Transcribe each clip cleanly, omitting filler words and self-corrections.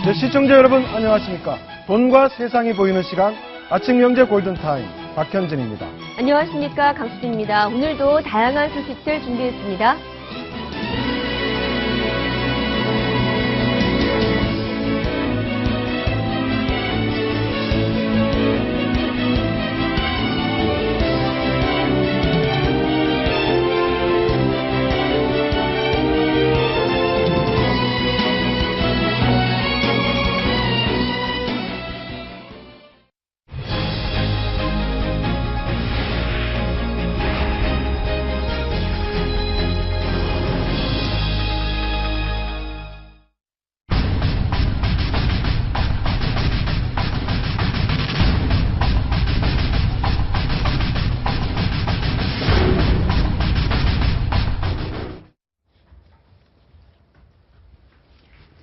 네, 시청자 여러분 안녕하십니까. 돈과 세상이 보이는 시간 아침 경제 골든타임 박현진입니다. 안녕하십니까. 강수진입니다. 오늘도 다양한 소식들 준비했습니다.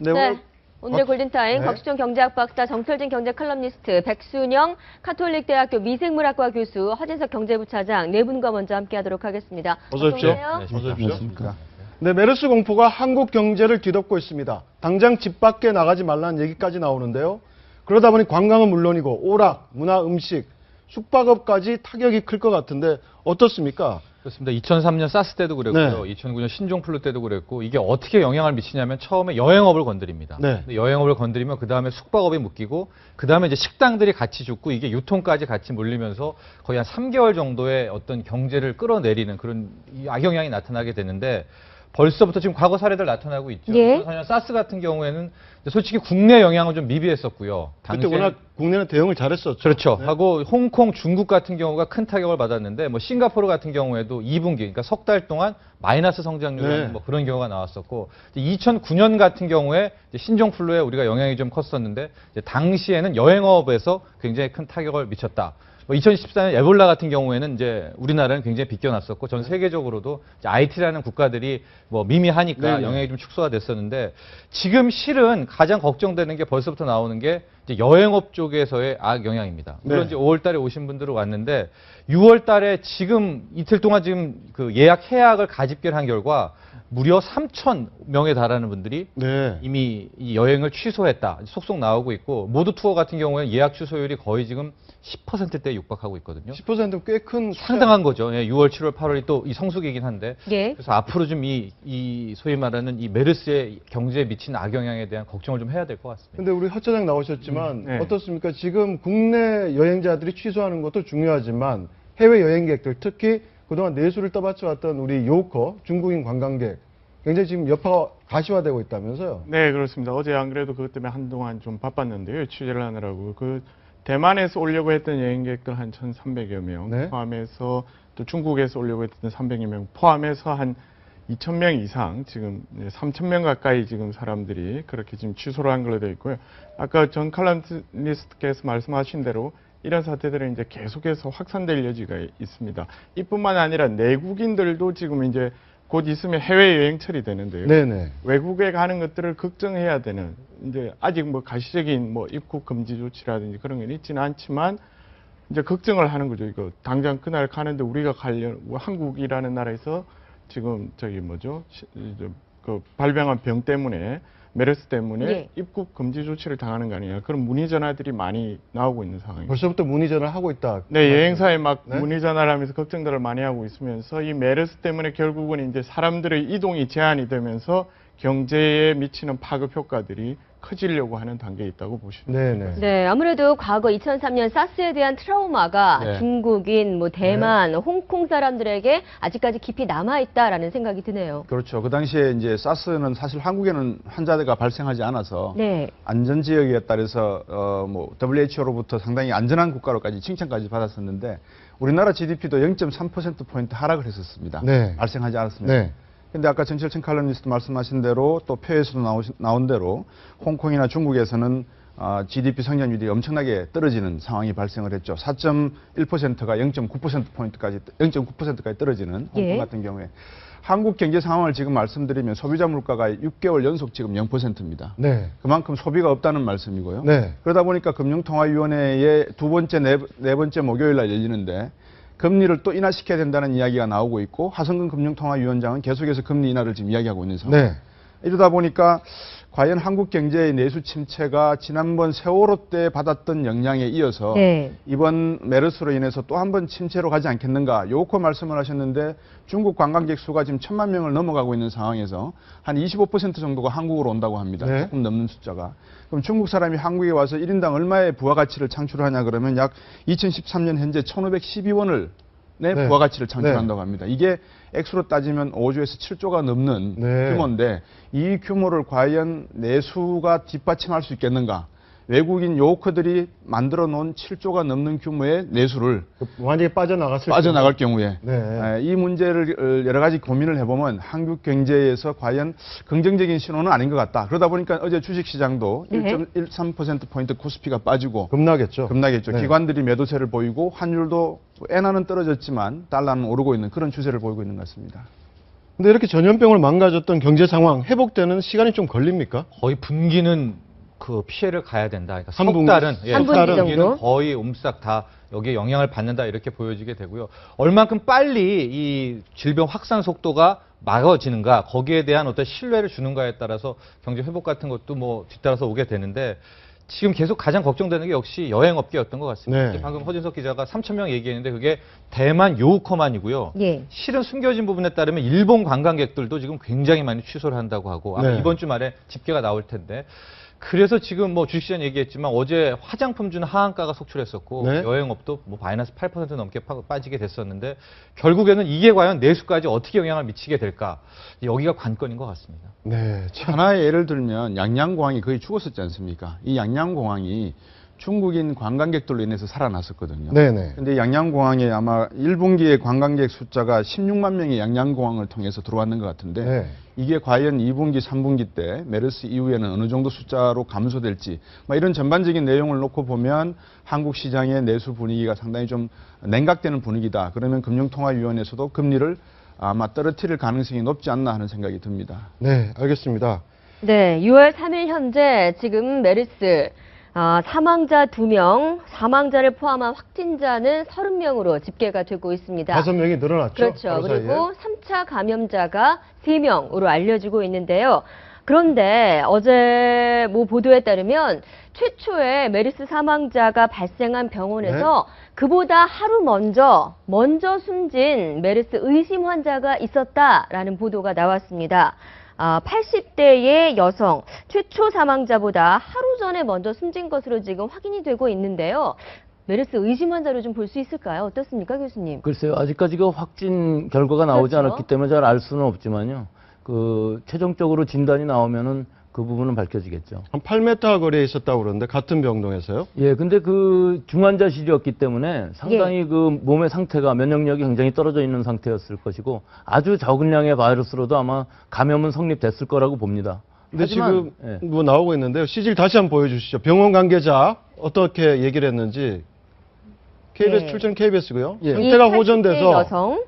네, 오늘의 골든타임 곽수정 경제학 박사, 정철진 경제 칼럼니스트, 백순영 카톨릭대학교 미생물학과 교수, 허진석 경제부차장 네 분과 먼저 함께하도록 하겠습니다. 어서 오십시오. 어서 오십시오. 네, 메르스 공포가 한국 경제를 뒤덮고 있습니다. 당장 집 밖에 나가지 말라는 얘기까지 나오는데요. 그러다 보니 관광은 물론이고 오락, 문화, 음식, 숙박업까지 타격이 클 것 같은데 어떻습니까? 그렇습니다. 2003년 사스 때도 그랬고요. 2009년 신종플루 때도 그랬고, 이게 어떻게 영향을 미치냐면 처음에 여행업을 건드립니다. 근데 여행업을 건드리면 그 다음에 숙박업이 묶이고, 그 다음에 이제 식당들이 같이 죽고, 이게 유통까지 같이 물리면서 거의 한 3개월 정도의 어떤 경제를 끌어내리는 그런 악영향이 나타나게 되는데, 벌써부터 지금 과거 사례들 나타나고 있죠. 2004년 사스 같은 경우에는 솔직히 국내 영향은 좀 미비했었고요. 그때 워낙 국내는 대응을 잘했었죠. 그렇죠. 하고 홍콩, 중국 같은 경우가 큰 타격을 받았는데, 뭐 싱가포르 같은 경우에도 2분기, 그러니까 석 달 동안 마이너스 성장률 뭐 그런 경우가 나왔었고, 2009년 같은 경우에 신종플루에 우리가 영향이 좀 컸었는데, 당시에는 여행업에서 굉장히 큰 타격을 미쳤다. 2014년 에볼라 같은 경우에는 이제 우리나라는 굉장히 비껴났었고, 전 세계적으로도 IT라는 국가들이 뭐 미미하니까 영향이 좀 축소가 됐었는데, 지금 실은 가장 걱정되는 게 벌써부터 나오는 게 이제 여행업 쪽에서의 악영향입니다. 물론 이제 5월 달에 오신 분들은 왔는데, 6월 달에 지금 이틀 동안 지금 그 예약 해약을 가집결 한 결과 무려 3,000명에 달하는 분들이 이미 이 여행을 취소했다. 속속 나오고 있고, 모두 투어 같은 경우에는 예약 취소율이 거의 지금 10%대에 육박하고 있거든요. 10%는 꽤 큰 상당한 거죠. 6월, 7월, 8월이 또 이 성수기이긴 한데, 그래서 앞으로 좀 이 소위 말하는 이 메르스의 경제에 미치는 악영향에 대한 걱정을 좀 해야 될 것 같습니다. 근데 우리 허 차장 나오셨지만 어떻습니까? 지금 국내 여행자들이 취소하는 것도 중요하지만 해외 여행객들, 특히 그동안 내수를 떠받쳐 왔던 우리 요커, 중국인 관광객, 굉장히 지금 여파가 가시화되고 있다면서요? 네, 그렇습니다. 어제 안 그래도 그것 때문에 한동안 좀 바빴는데요. 취재를 하느라고. 대만에서 오려고 했던 여행객들 한 1,300여 명, 포함해서 또 중국에서 오려고 했던 300여 명, 포함해서 한 2,000명 이상, 지금 3,000명 가까이 지금 사람들이 그렇게 지금 취소를 한 걸로 되어 있고요. 아까 전 칼럼니스트께서 말씀하신 대로 이런 사태들은 이제 계속해서 확산될 여지가 있습니다. 이뿐만 아니라 내국인들도 지금 이제 곧 있으면 해외여행 처리되는데요. 외국에 가는 것들을 걱정해야 되는, 이제 아직 뭐 가시적인 뭐 입국 금지 조치라든지 그런 건 있지는 않지만 이제 걱정을 하는 거죠. 이거 당장 그날 가는데 우리가 한국이라는 나라에서 지금 그 발병한 병 때문에, 메르스 때문에 입국 금지 조치를 당하는 거 아니냐, 그런 문의 전화들이 많이 나오고 있는 상황입니다. 벌써부터 문의 전화를 하고 있다. 네, 여행사에 막 문의 전화를 하면서 걱정들을 많이 하고 있으면서, 이 메르스 때문에 결국은 이제 사람들의 이동이 제한이 되면서 경제에 미치는 파급 효과들이 커지려고 하는 단계에 있다고 보시면 됩니다. 네, 아무래도 과거 2003년 사스에 대한 트라우마가 중국인, 뭐 대만, 홍콩 사람들에게 아직까지 깊이 남아있다라는 생각이 드네요. 그렇죠. 그 당시에 이제 사스는 사실 한국에는 환자가 발생하지 않아서 안전 지역이었다 그래서 뭐 WHO로부터 상당히 안전한 국가로까지 칭찬까지 받았었는데, 우리나라 GDP도 0.3%포인트 하락을 했었습니다. 발생하지 않았습니다. 근데 아까 정철진 칼럼니스트 말씀하신 대로 또 표에서도 나온 대로 홍콩이나 중국에서는 GDP 성장률이 엄청나게 떨어지는 상황이 발생을 했죠. 4.1%가 0.9%까지 떨어지는 홍콩 같은 경우에. 한국 경제 상황을 지금 말씀드리면 소비자 물가가 6개월 연속 지금 0%입니다. 그만큼 소비가 없다는 말씀이고요. 그러다 보니까 금융통화위원회의 두 번째, 네 번째 목요일 날 열리는데, 금리를 또 인하시켜야 된다는 이야기가 나오고 있고, 하성근 금융통화위원장은 계속해서 금리 인하를 지금 이야기하고 있는 상황입니다. 이러다 보니까 과연 한국 경제의 내수 침체가 지난번 세월호 때 받았던 영향에 이어서 이번 메르스로 인해서 또 한 번 침체로 가지 않겠는가. 요코 말씀을 하셨는데 중국 관광객 수가 지금 1,000만 명을 넘어가고 있는 상황에서 한 25% 정도가 한국으로 온다고 합니다. 조금 넘는 숫자가. 그럼 중국 사람이 한국에 와서 1인당 얼마의 부가가치를 창출하냐 그러면 약 2013년 현재 1,512원을 부가가치를 창출한다고 합니다. 이게 액수로 따지면 5조에서 7조가 넘는 규모인데 이 규모를 과연 내수가 뒷받침할 수 있겠는가? 외국인 요커들이 만들어 놓은 7조가 넘는 규모의 내수를 완전히 빠져나갈 경우에 이 문제를 여러 가지 고민을 해보면 한국 경제에서 과연 긍정적인 신호는 아닌 것 같다. 그러다 보니까 어제 주식시장도 1.13%포인트 코스피가 빠지고 급락했죠. 기관들이 매도세를 보이고 환율도 엔화는 떨어졌지만 달러는 오르고 있는 그런 추세를 보이고 있는 것 같습니다. 근데 이렇게 전염병을 망가졌던 경제 상황 회복되는 시간이 좀 걸립니까? 거의 분기는 그 피해를 가야 된다. 그러니까 석 3분기 달은 정도? 거의 옴싹 다 여기에 영향을 받는다 이렇게 보여지게 되고요. 얼만큼 빨리 이 질병 확산 속도가 막아지는가 거기에 대한 어떤 신뢰를 주는가에 따라서 경제 회복 같은 것도 뭐 뒤따라서 오게 되는데 지금 계속 가장 걱정되는 게 역시 여행업계였던 것 같습니다. 방금 허진석 기자가 3,000명 얘기했는데 그게 대만 요우커만이고요. 실은 숨겨진 부분에 따르면 일본 관광객들도 지금 굉장히 많이 취소를 한다고 하고 아마 이번 주 말에 집계가 나올 텐데 그래서 지금 뭐 주식시장 얘기했지만 어제 화장품주는 하한가가 속출했었고 여행업도 뭐 마이너스 8% 넘게 빠지게 됐었는데 결국에는 이게 과연 내수까지 어떻게 영향을 미치게 될까 여기가 관건인 것 같습니다. 하나의 예를 들면 양양공항이 거의 죽었었지 않습니까? 이 양양공항이 중국인 관광객들로 인해서 살아났었거든요. 근데 양양공항에 아마 1분기에 관광객 숫자가 16만 명이 양양공항을 통해서 들어왔는 것 같은데 이게 과연 2분기, 3분기 때 메르스 이후에는 어느 정도 숫자로 감소될지 이런 전반적인 내용을 놓고 보면 한국 시장의 내수 분위기가 상당히 좀 냉각되는 분위기다. 그러면 금융통화위원회에서도 금리를 아마 떨어뜨릴 가능성이 높지 않나 하는 생각이 듭니다. 알겠습니다. 6월 3일 현재 지금 메르스 사망자 2명, 사망자를 포함한 확진자는 30명으로 집계가 되고 있습니다. 5명이 늘어났죠. 그렇죠. 그리고 3차 감염자가 3명으로 알려지고 있는데요. 그런데 어제 뭐 보도에 따르면 최초의 메르스 사망자가 발생한 병원에서 그보다 하루 먼저 숨진 메르스 의심 환자가 있었다라는 보도가 나왔습니다. 80대의 여성, 최초 사망자보다 하루 전에 먼저 숨진 것으로 지금 확인이 되고 있는데요. 메르스 의심 환자로 좀 볼 수 있을까요? 어떻습니까, 교수님? 글쎄요, 아직까지 그 확진 결과가 나오지 않았기 때문에 잘 알 수는 없지만요. 최종적으로 진단이 나오면은 그 부분은 밝혀지겠죠. 한 8m 거리에 있었다고 그러는데 같은 병동에서요? 근데 그 중환자실이었기 때문에 상당히 그 몸의 상태가 면역력이 굉장히 떨어져 있는 상태였을 것이고 아주 적은 양의 바이러스로도 아마 감염은 성립됐을 거라고 봅니다. 근데 지금 뭐 나오고 있는데요. CG를 다시 한번 보여주시죠. 병원 관계자 어떻게 얘기를 했는지 KBS 출전 KBS고요. 상태가 호전돼서 여성.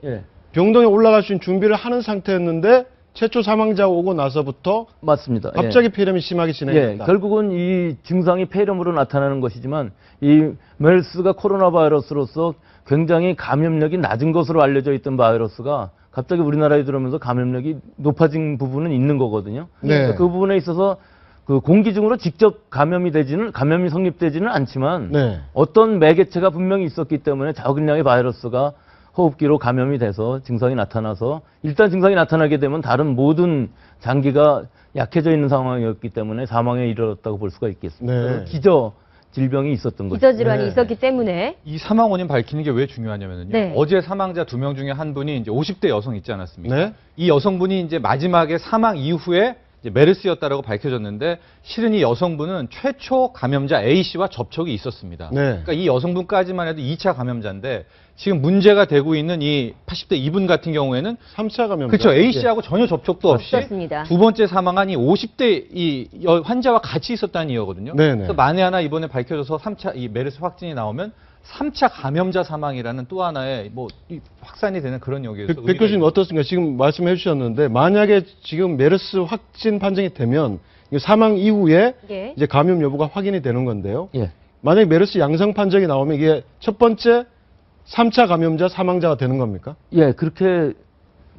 병동에 올라갈 수 있는 준비를 하는 상태였는데 최초 사망자 오고 나서부터 맞습니다. 갑자기 폐렴이 심하게 진행됐다. 결국은 이 증상이 폐렴으로 나타나는 것이지만 이 메르스가 코로나 바이러스로서 굉장히 감염력이 낮은 것으로 알려져 있던 바이러스가 갑자기 우리나라에 들어오면서 감염력이 높아진 부분은 있는 거거든요. 그 부분에 있어서 그 공기중으로 직접 감염이 성립되지는 않지만 어떤 매개체가 분명히 있었기 때문에 적은 양의 바이러스가 호흡기로 감염이 돼서 증상이 나타나서 일단 증상이 나타나게 되면 다른 모든 장기가 약해져 있는 상황이었기 때문에 사망에 이르렀다고 볼 수가 있겠습니다. 기저 질병이 있었던 거죠. 기저 질환이 있었기 때문에 이 사망 원인 밝히는 게 왜 중요하냐면요. 어제 사망자 2명 중에 한 분이 이제 50대 여성 있지 않았습니까? 이 여성분이 이제 마지막에 사망 이후에 이제 메르스였다라고 밝혀졌는데 실은 이 여성분은 최초 감염자 A씨와 접촉이 있었습니다. 그러니까 이 여성분까지만 해도 2차 감염자인데 지금 문제가 되고 있는 이 80대 이분 같은 경우에는 3차 감염자. 그렇죠. A씨하고 전혀 접촉도 없이 없었습니다. 두 번째 사망한 이 50대 이 환자와 같이 있었다는 이유거든요. 그래서 만에 하나 이번에 밝혀져서 3차 이 메르스 확진이 나오면 3차 감염자 사망이라는 또 하나의 뭐 확산이 되는 그런 여기에서 백 교수님 어떻습니까? 지금 말씀해 주셨는데 만약에 지금 메르스 확진 판정이 되면 사망 이후에 이제 감염 여부가 확인이 되는 건데요. 만약에 메르스 양성 판정이 나오면 이게 첫 번째 3차 감염자 사망자가 되는 겁니까? 그렇게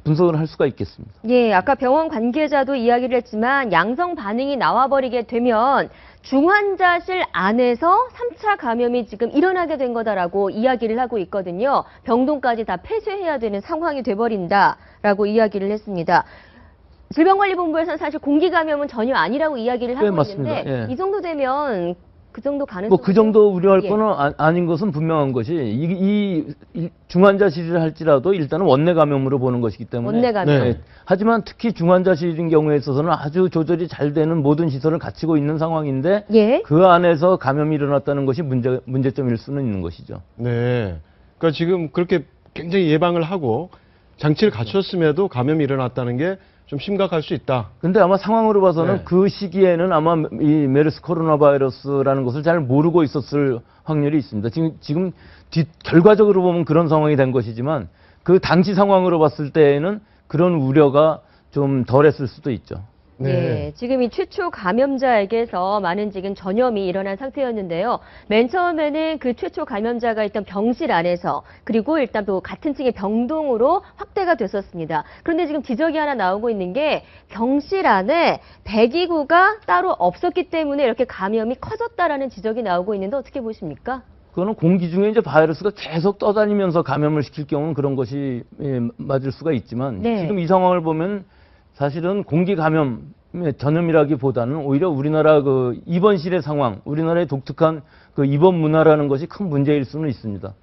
분석을 할 수가 있겠습니다. 예, 아까 병원 관계자도 이야기를 했지만 양성 반응이 나와버리게 되면 중환자실 안에서 3차 감염이 지금 일어나게 된 거다라고 이야기를 하고 있거든요. 병동까지 다 폐쇄해야 되는 상황이 돼버린다라고 이야기를 했습니다. 질병관리본부에서는 사실 공기 감염은 전혀 아니라고 이야기를 하고 맞습니다. 있는데 예. 이 정도 되면 그 정도 가능성 뭐 그 정도 우려할 예. 거는 아닌 것은 분명한 것이 이 중환자실을 할지라도 일단은 원내 감염으로 보는 것이기 때문에 원내 감염. 네. 하지만 특히 중환자실인 경우에 있어서는 아주 조절이 잘 되는 모든 시설을 갖추고 있는 상황인데 예. 그 안에서 감염이 일어났다는 것이 문제점일 수는 있는 것이죠. 네. 그러니까 지금 그렇게 굉장히 예방을 하고 장치를 갖췄음에도 감염이 일어났다는 게 좀 심각할 수 있다. 근데 아마 상황으로 봐서는 네. 그 시기에는 아마 이 메르스 코로나 바이러스라는 것을 잘 모르고 있었을 확률이 있습니다. 지금 결과적으로 보면 그런 상황이 된 것이지만 그 당시 상황으로 봤을 때에는 그런 우려가 좀 덜했을 수도 있죠. 네. 지금 이 최초 감염자에게서 많은 지금 전염이 일어난 상태였는데요. 맨 처음에는 그 최초 감염자가 있던 병실 안에서 그리고 일단 또 같은 층의 병동으로 확대가 됐었습니다. 그런데 지금 지적이 하나 나오고 있는 게 병실 안에 배기구가 따로 없었기 때문에 이렇게 감염이 커졌다라는 지적이 나오고 있는데 어떻게 보십니까? 그거는 공기 중에 이제 바이러스가 계속 떠다니면서 감염을 시킬 경우는 그런 것이 맞을 수가 있지만 네. 지금 이 상황을 보면 사실은 공기 감염의 전염이라기보다는 오히려 우리나라 그 입원실의 상황, 우리나라의 독특한 그 입원 문화라는 것이 큰 문제일 수는 있습니다.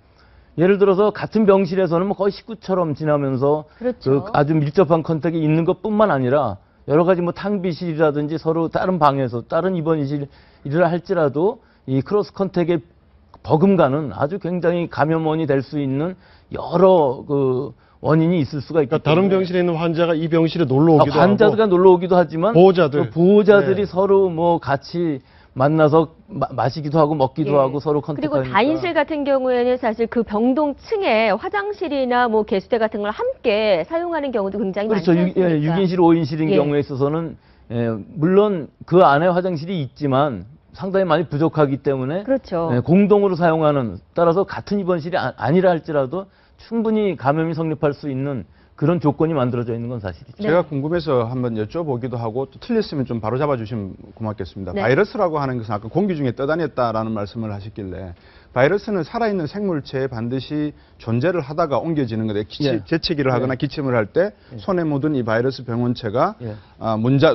예를 들어서 같은 병실에서는 뭐 거의 식구처럼 지나면서 그렇죠. 그 아주 밀접한 컨택이 있는 것뿐만 아니라 여러 가지 뭐 탕비실이라든지 서로 다른 방에서 다른 입원실 일을 할지라도 이 크로스 컨택의 버금가는 아주 굉장히 감염원이 될 수 있는 여러 그 원인이 있을 수가 있기 그러니까 때문에 다른 병실에 있는 환자가 이 병실에 놀러 오기도 하고 환자가 놀러 오기도 하지만 보호자들이 네. 서로 뭐 같이 만나서 마시기도 하고 먹기도 예. 하고 서로 컨택하니까. 그리고 다인실 같은 경우에는 사실 그 병동 층에 화장실이나 뭐 개수대 같은 걸 함께 사용하는 경우도 굉장히 그렇죠. 많지 않습니까? 6인실, 5인실인 예. 경우에 있어서는 물론 그 안에 화장실이 있지만 상당히 많이 부족하기 때문에 그렇죠. 공동으로 사용하는 따라서 같은 입원실이 아니라 할지라도 충분히 감염이 성립할 수 있는 그런 조건이 만들어져 있는 건 사실이죠. 네. 제가 궁금해서 한번 여쭤보기도 하고 또 틀렸으면 좀 바로잡아 주시면 고맙겠습니다. 네. 바이러스라고 하는 것은 아까 공기 중에 떠다녔다라는 말씀을 하셨길래 바이러스는 살아있는 생물체에 반드시 존재를 하다가 옮겨지는 거예요. 예. 재채기를 하거나 기침을 할 때 손에 묻은 이 바이러스 병원체가 예.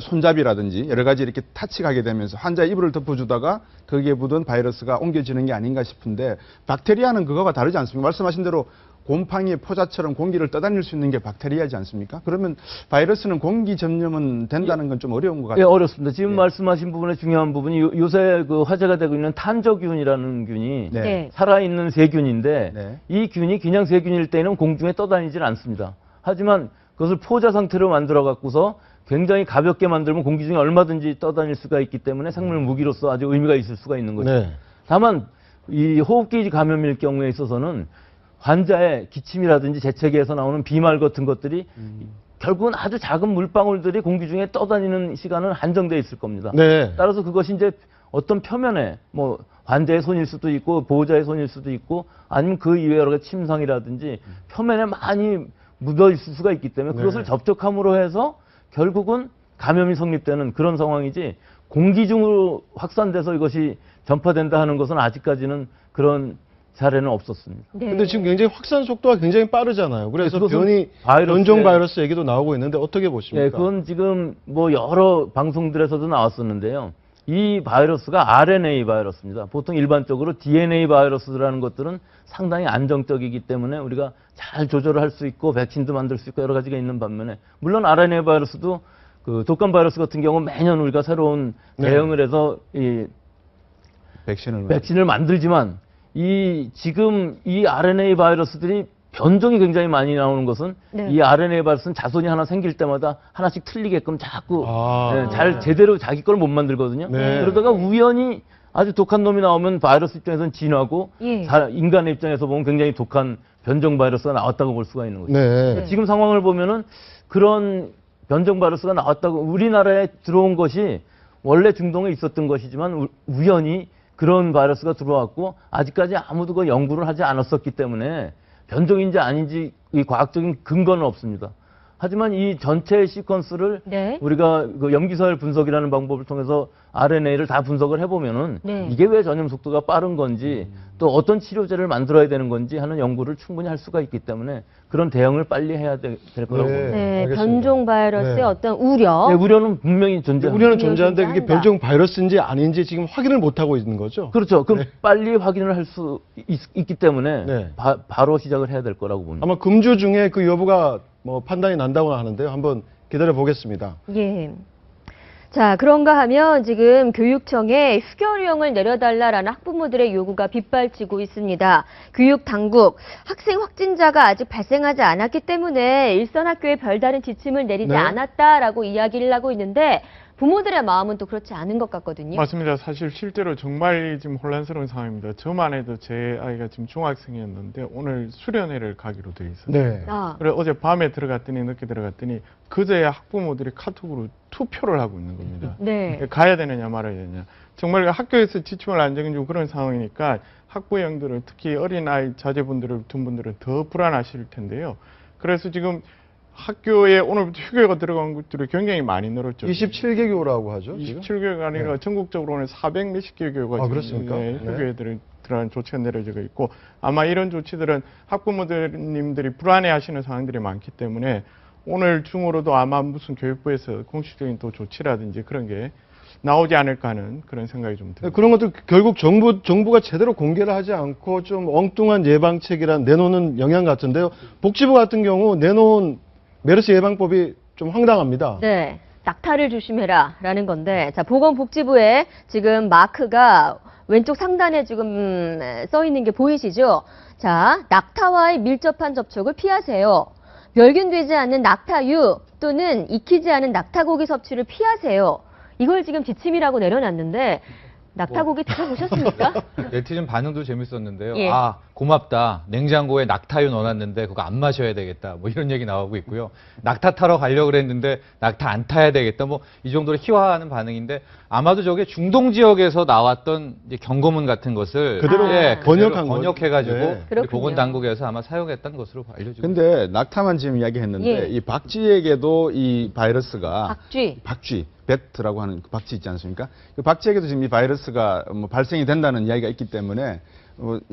손잡이라든지 여러 가지 이렇게 타치하게 되면서 환자의 이불을 덮어주다가 거기에 묻은 바이러스가 옮겨지는 게 아닌가 싶은데 박테리아는 그거와 다르지 않습니까? 말씀하신 대로 곰팡이의 포자처럼 공기를 떠다닐 수 있는 게 박테리아지 않습니까? 그러면 바이러스는 공기 전염은 된다는 건 좀 어려운 것 같아요. 예, 어렵습니다. 지금 말씀하신 부분의 중요한 부분이 요새 그 화제가 되고 있는 탄저균이라는 균이 네. 네. 살아있는 세균인데 네. 이 균이 그냥 세균일 때는 공중에 떠다니질 않습니다. 하지만 그것을 포자 상태로 만들어 갖고서 굉장히 가볍게 만들면 공기 중에 얼마든지 떠다닐 수가 있기 때문에 생물 무기로서 아주 의미가 있을 수가 있는 거죠. 네. 다만 이 호흡기 감염일 경우에 있어서는 환자의 기침이라든지 재채기에서 나오는 비말 같은 것들이 결국은 아주 작은 물방울들이 공기 중에 떠다니는 시간은 한정되어 있을 겁니다. 네. 따라서 그것이 이제 어떤 표면에 뭐 환자의 손일 수도 있고 보호자의 손일 수도 있고 아니면 그 이외 여러 가지 침상이라든지 표면에 많이 묻어 있을 수가 있기 때문에 그것을 네. 접촉함으로 해서 결국은 감염이 성립되는 그런 상황이지 공기 중으로 확산돼서 이것이 전파된다 하는 것은 아직까지는 그런 사례는 없었습니다. 네. 근데 지금 굉장히 확산 속도가 굉장히 빠르잖아요. 그래서 그것은 변이 변종 바이러스 얘기도 나오고 있는데 어떻게 보십니까? 예, 그건 지금 뭐 여러 방송들에서도 나왔었는데요. 이 바이러스가 RNA 바이러스입니다. 보통 일반적으로 DNA 바이러스라는 것들은 상당히 안정적이기 때문에 우리가 잘 조절을 할 수 있고 백신도 만들 수 있고 여러 가지가 있는 반면에 물론 RNA 바이러스도 그 독감 바이러스 같은 경우 매년 우리가 새로운 대응을 해서 이 백신을 만들지만 지금 이 RNA 바이러스들이 변종이 굉장히 많이 나오는 것은 네. 이 RNA 바이러스는 자손이 하나 생길 때마다 하나씩 틀리게끔 자꾸 잘 제대로 자기 걸 못 만들거든요. 네. 그러다가 우연히 아주 독한 놈이 나오면 바이러스 입장에서는 진화고 예. 인간의 입장에서 보면 굉장히 독한 변종 바이러스가 나왔다고 볼 수가 있는 거죠. 네. 지금 상황을 보면은 그런 변종 바이러스가 나왔다고 우리나라에 들어온 것이 원래 중동에 있었던 것이지만 우연히 그런 바이러스가 들어왔고 아직까지 아무도 그 연구를 하지 않았었기 때문에 변종인지 아닌지 이 과학적인 근거는 없습니다. 하지만 이 전체 시퀀스를 네. 우리가 그 염기서열 분석이라는 방법을 통해서 RNA를 다 분석을 해보면은 네. 이게 왜 전염 속도가 빠른 건지 또 어떤 치료제를 만들어야 되는 건지 하는 연구를 충분히 할 수가 있기 때문에 그런 대응을 빨리 해야 될 거라고 봅니다. 네, 알겠습니다. 변종 바이러스의 네. 어떤 우려. 네, 우려는 분명히 존재합니다. 우려는 존재하는데 그게 존재한다. 변종 바이러스인지 아닌지 지금 확인을 못 하고 있는 거죠. 그렇죠. 그럼 빨리 확인을 할 수 있기 때문에 네. 바로 시작을 해야 될 거라고 봅니다. 아마 금주 중에 그 여부가 뭐 판단이 난다고 하는데요. 한번 기다려 보겠습니다. 예. 자, 그런가 하면 지금 교육청에 휴교령을 내려달라라는 학부모들의 요구가 빗발치고 있습니다. 교육 당국, 학생 확진자가 아직 발생하지 않았기 때문에 일선 학교에 별다른 지침을 내리지 네. 않았다라고 이야기를 하고 있는데 부모들의 마음은 또 그렇지 않은 것 같거든요. 맞습니다. 사실 실제로 정말 지금 혼란스러운 상황입니다. 저만 해도 제 아이가 지금 중학생이었는데 오늘 수련회를 가기로 돼 있어요. 네. 아, 그래 어제 밤에 들어갔더니 늦게 들어갔더니 그제야 학부모들이 카톡으로 투표를 하고 있는 겁니다. 네. 가야 되느냐 말아야 되느냐. 정말 학교에서 지침을 안 정해주고 그런 상황이니까 학부형들은 특히 어린아이 자제분들을 둔 분들은 더 불안하실 텐데요. 그래서 지금 학교에 오늘부터 휴교가 들어간 것들이 굉장히 많이 늘었죠. 27개 교라고 하죠. 지금? 27개가 아니라 네. 전국적으로는 400 몇십 개 교가 아, 그렇습니까? 네, 휴교에 들어간 조치가 내려지고 있고 아마 이런 조치들은 학부모님들이 불안해하시는 상황들이 많기 때문에 오늘 중으로도 아마 무슨 교육부에서 공식적인 또 조치라든지 그런 게 나오지 않을까 하는 그런 생각이 좀 듭니다. 그런 것도 결국 정부가 제대로 공개를 하지 않고 좀 엉뚱한 예방책이란 내놓는 영향 같은데요. 복지부 같은 경우 내놓은 메르스 예방법이 좀 황당합니다. 네. 낙타를 조심해라 라는 건데, 자, 보건복지부에 지금 마크가 왼쪽 상단에 지금 써 있는 게 보이시죠? 자, 낙타와의 밀접한 접촉을 피하세요. 멸균되지 않는 낙타유 또는 익히지 않은 낙타고기 섭취를 피하세요. 이걸 지금 지침이라고 내려놨는데, 낙타고기 드셔보셨습니까? 네티즌 반응도 재밌었는데요. 예. 아, 고맙다. 냉장고에 낙타유 넣어놨는데 그거 안 마셔야 되겠다. 뭐 이런 얘기 나오고 있고요. 낙타 타러 가려고 그랬는데 낙타 안 타야 되겠다. 뭐 이 정도로 희화하는 반응인데 아마도 저게 중동 지역에서 나왔던 이제 경고문 같은 것을 그대로 번역한 거죠. 번역해가지고 네. 우리 그렇군요. 보건당국에서 아마 사용했던 것으로 알려지고 근데 낙타만 지금 이야기했는데 예. 이 박쥐에게도 이 바이러스가 박쥐. 배트라고 하는 그 박쥐 있지 않습니까? 그 박쥐에게도 지금 이 바이러스가 뭐 발생이 된다는 이야기가 있기 때문에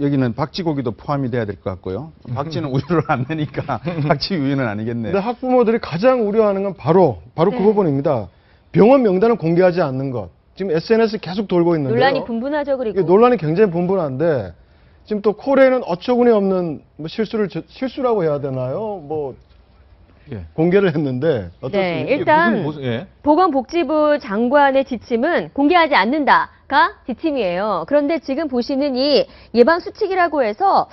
여기는 박쥐고기도 포함이 돼야 될 것 같고요. 박쥐는 우유를 안 내니까 박쥐 우유는 아니겠네요. 근데 학부모들이 가장 우려하는 건 바로 그 네. 부분입니다. 병원 명단을 공개하지 않는 것. 지금 SNS 계속 돌고 있는데요. 논란이 분분하죠, 그리고. 이게 논란이 굉장히 분분한데 지금 또 코레에는 어처구니 없는 뭐 실수라고 해야 되나요? 뭐 예. 공개를 했는데 어떻습니까? 네, 일단 예. 보건복지부 장관의 지침은 공개하지 않는다가 지침이에요. 그런데 지금 보시는 이 예방수칙이라고 해서